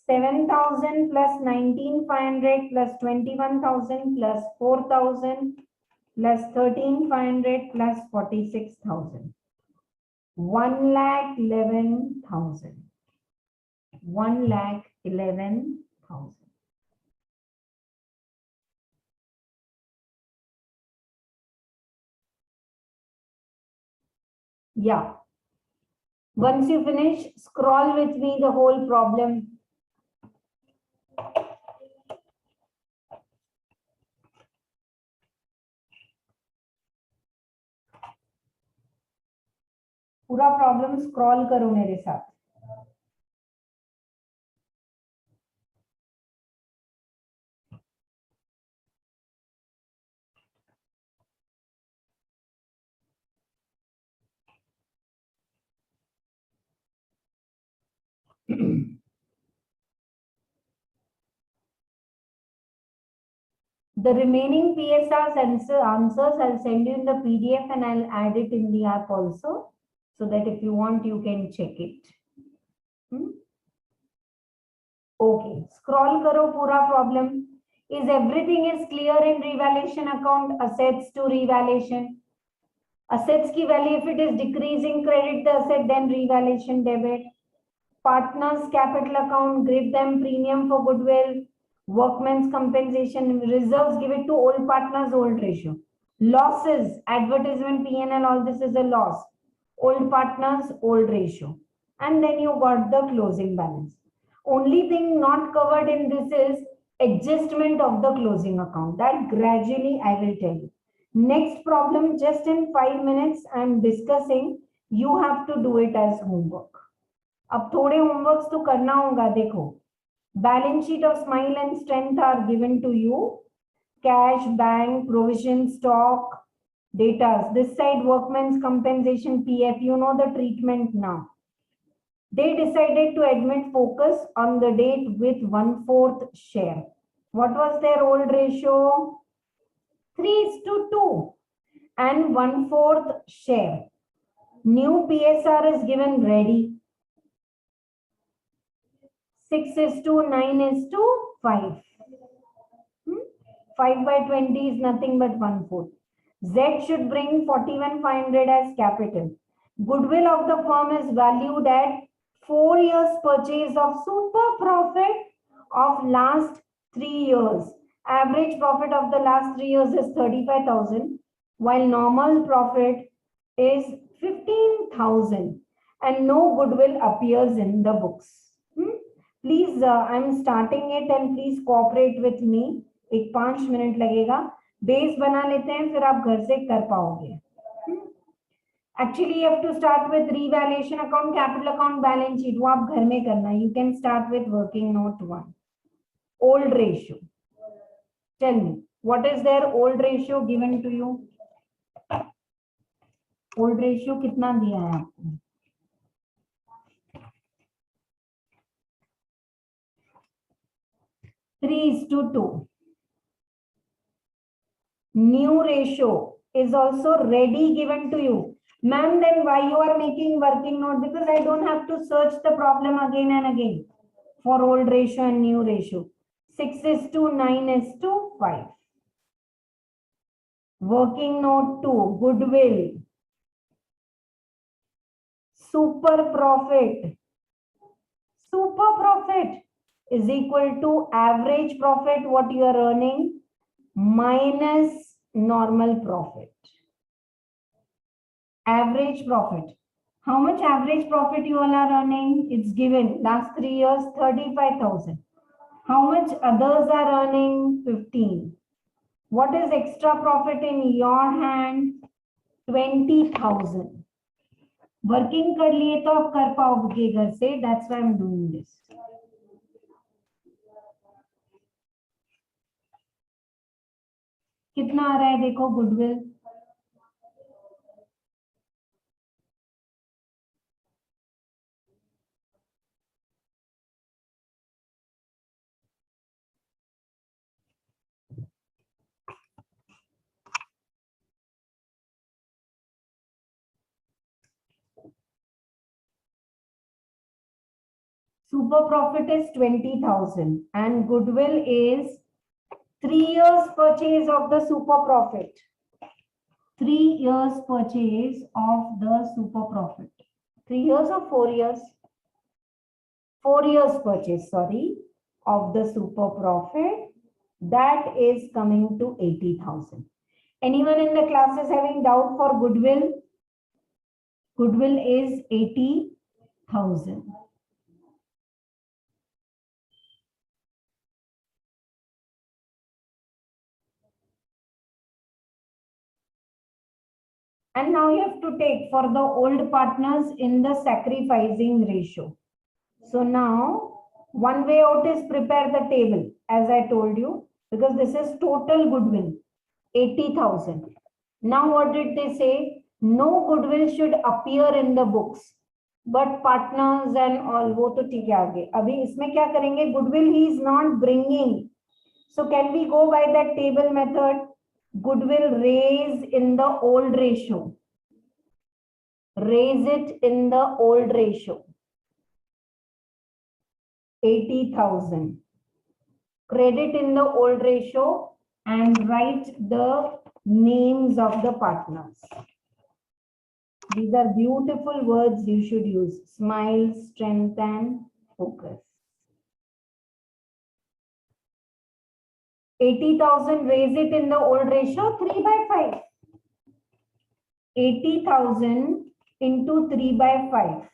7,000 plus 19,500 plus 21,000 plus 4,000 plus 13,500 plus 46,000. 1,11,000. 1,11,000. Yeah. Once you finish, scroll with me the whole problem. पूरा problem scroll करो मेरे साथ. The remaining PSR's answers I'll send you in the PDF and I'll add it in the app also, so that if you want, you can check it. Okay, scroll karo pura problem. Is everything is clear in revaluation account? Assets to revaluation. Assets ki value, if it is decreasing, credit the asset, then revaluation debit. Partners capital account, give them premium for goodwill. Workmen's compensation, reserves, give it to old partners, old ratio. Losses, advertisement, P&L, all this is a loss. Old partners, old ratio. And then you got the closing balance. Only thing not covered in this is adjustment of the closing account. That gradually I will tell you. Next problem, just in 5 minutes, I am discussing. You have to do it as homework. अब थोड़े homeworks तो करना होगा. देखो, balance sheet of Smile and Strength are given to you. Cash, bank, provision, stock, data. This side, workmen's compensation, PF. You know the treatment now. They decided to admit Focus on the date with 1/4 share. What was their old ratio? 3:2 and 1/4 share. New PSR is given ready. 6:9:5. 5/20 is nothing but 1/4. Z should bring 41,500 as capital. Goodwill of the firm is valued at 4 years purchase of super profit of last 3 years. Average profit of the last 3 years is 35,000, while normal profit is 15,000, and no goodwill appears in the books. Please, I'm starting it and please cooperate with me. एक 5 minute लगेगा. Base बना लेते हैं, फिर आप घर से कर पाओगे. Actually, you have to start with revaluation account, capital account, balance sheet. वो आप घर में करना. You can start with working note 1. Old ratio. Tell me, what is their old ratio given to you? Old ratio कितना दिया है आपको? 3:2. New ratio is also ready given to you. Ma'am, then why you are making working note? Because I don't have to search the problem again and again for old ratio and new ratio. 6:9:5. Working note 2, goodwill. Super profit. Super profit is equal to average profit, what you are earning, minus normal profit. Average profit. How much average profit you all are earning? It's given. Last 3 years, 35,000. How much others are earning? 15. What is extra profit in your hand? 20,000. Working कर लिए तो आप कर पाओगे घर से. That's why I'm doing this. कितना आ रहा है देखो goodwill. Super profit is 20,000 and goodwill is 3 years purchase of the super profit. 3 years purchase of the super profit. 3 years or 4 years? 4 years purchase, sorry, of the super profit. That is coming to 80,000. Anyone in the class is having doubt for goodwill? Goodwill is 80,000. And now you have to take for the old partners in the sacrificing ratio. So now one way out is prepare the table as I told you, because this is total goodwill 80,000. Now what did they say? No goodwill should appear in the books, but partners and all वो तो ठीक है आगे. अभी इसमें क्या करेंगे? Goodwill he is not bringing. So can we go by that table method? Goodwill raise in the old ratio. Raise it in the old ratio. 80,000. Credit in the old ratio and write the names of the partners. These are beautiful words you should use. Smile, strength, and focus. 80,000, raise it in the old ratio, 3 by 5. 80,000 into 3 by 5,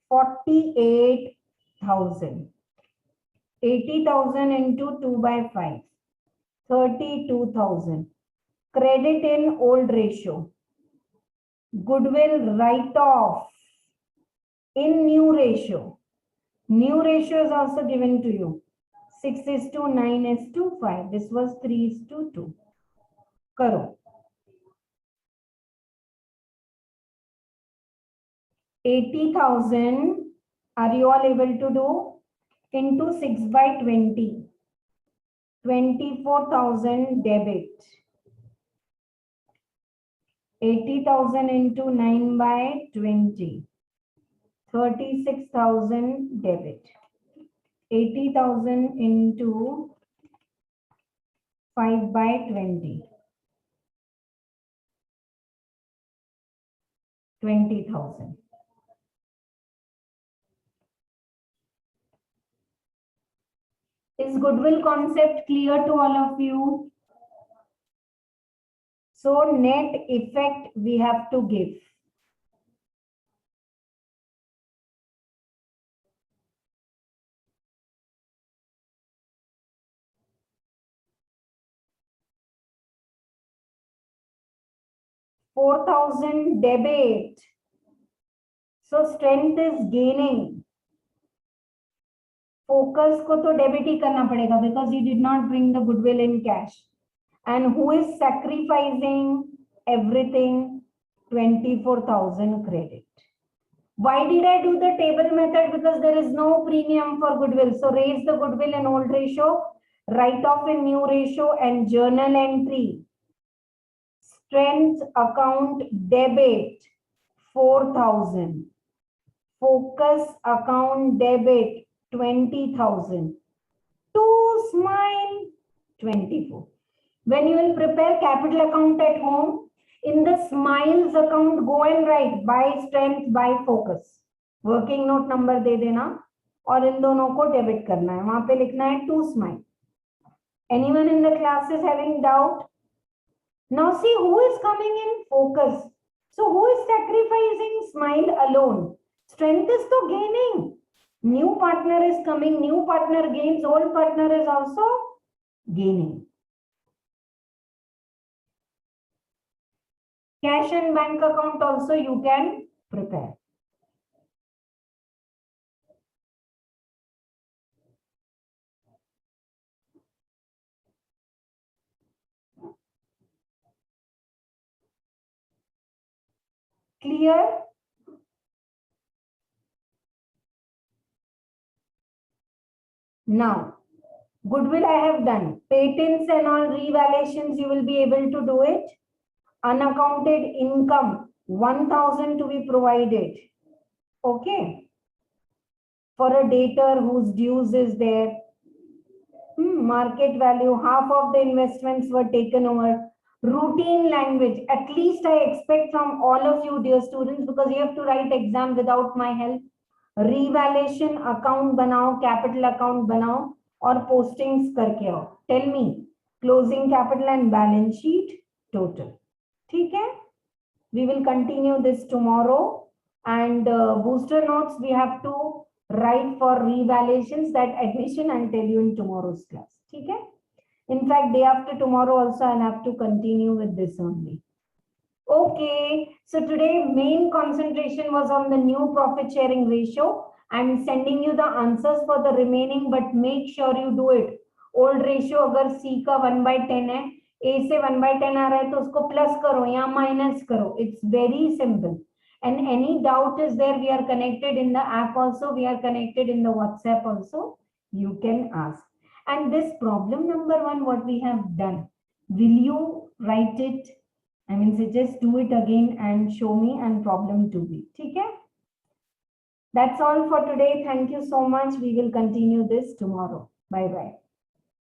48,000. 80,000 into 2 by 5, 32,000. Credit in old ratio. Goodwill write-off in new ratio. New ratio is also given to you. 6:9:5. This was 3:2. Karo. 80,000. Are you all able to do? Into 6 by 20. 24,000 debit. 80,000 into 9 by 20. 36,000 debit. 80,000 into 5 by 20. 20,000. Is goodwill concept clear to all of you? So net effect we have to give. $4,000 debit. So strength is gaining. Focus को तो debit ही करना पड़ेगा because he did not bring the goodwill in cash. And who is sacrificing everything? 24,000 credit. Why did I do the table method? Because there is no premium for goodwill. So raise the goodwill in old ratio, write off in new ratio, and journal entry. Strength account debit 4,000. Focus account debit 20,000. To smile 24. When you will prepare capital account at home, in the smiles account, go and write by strength, by focus. Working note number दे देना और इन दोनों को debit करना है. वहां पे लिखना है to smile. Anyone in the class is having doubt? Now see who is coming in focus. So who is sacrificing smile alone? Strength is to gaining. New partner is coming, new partner gains, old partner is also gaining. Cash and bank account also you can prepare. Clear? Now, goodwill I have done. Patents and all revaluations you will be able to do it. Unaccounted income 1,000 to be provided. Okay. For a debtor whose dues is there. Market value, half of the investments were taken over. Routine language, at least I expect from all of you dear students, because you have to write exam without my help. Revaluation account banao, capital account banao और postings करके आओ. Tell me closing capital and balance sheet total. ठीक है? We will continue this tomorrow, and booster notes we have to write for revaluations. That admission I'll tell you in tomorrow's class. ठीक है? In fact, day after tomorrow also I'll have to continue with this only. Okay, so today main concentration was on the new profit sharing ratio. I'm sending you the answers for the remaining, but make sure you do it. Old ratio अगर C का 1/10 है, A से 1/10 आ रहा है तो उसको plus करो या minus करो. It's very simple. And any doubt is there, we are connected in the app also, we are connected in the WhatsApp also. You can ask. And this problem number 1, what we have done, will you write it? I mean, so just do it again and show me, and problem 2b. Okay? That's all for today. Thank you so much. We will continue this tomorrow. Bye bye.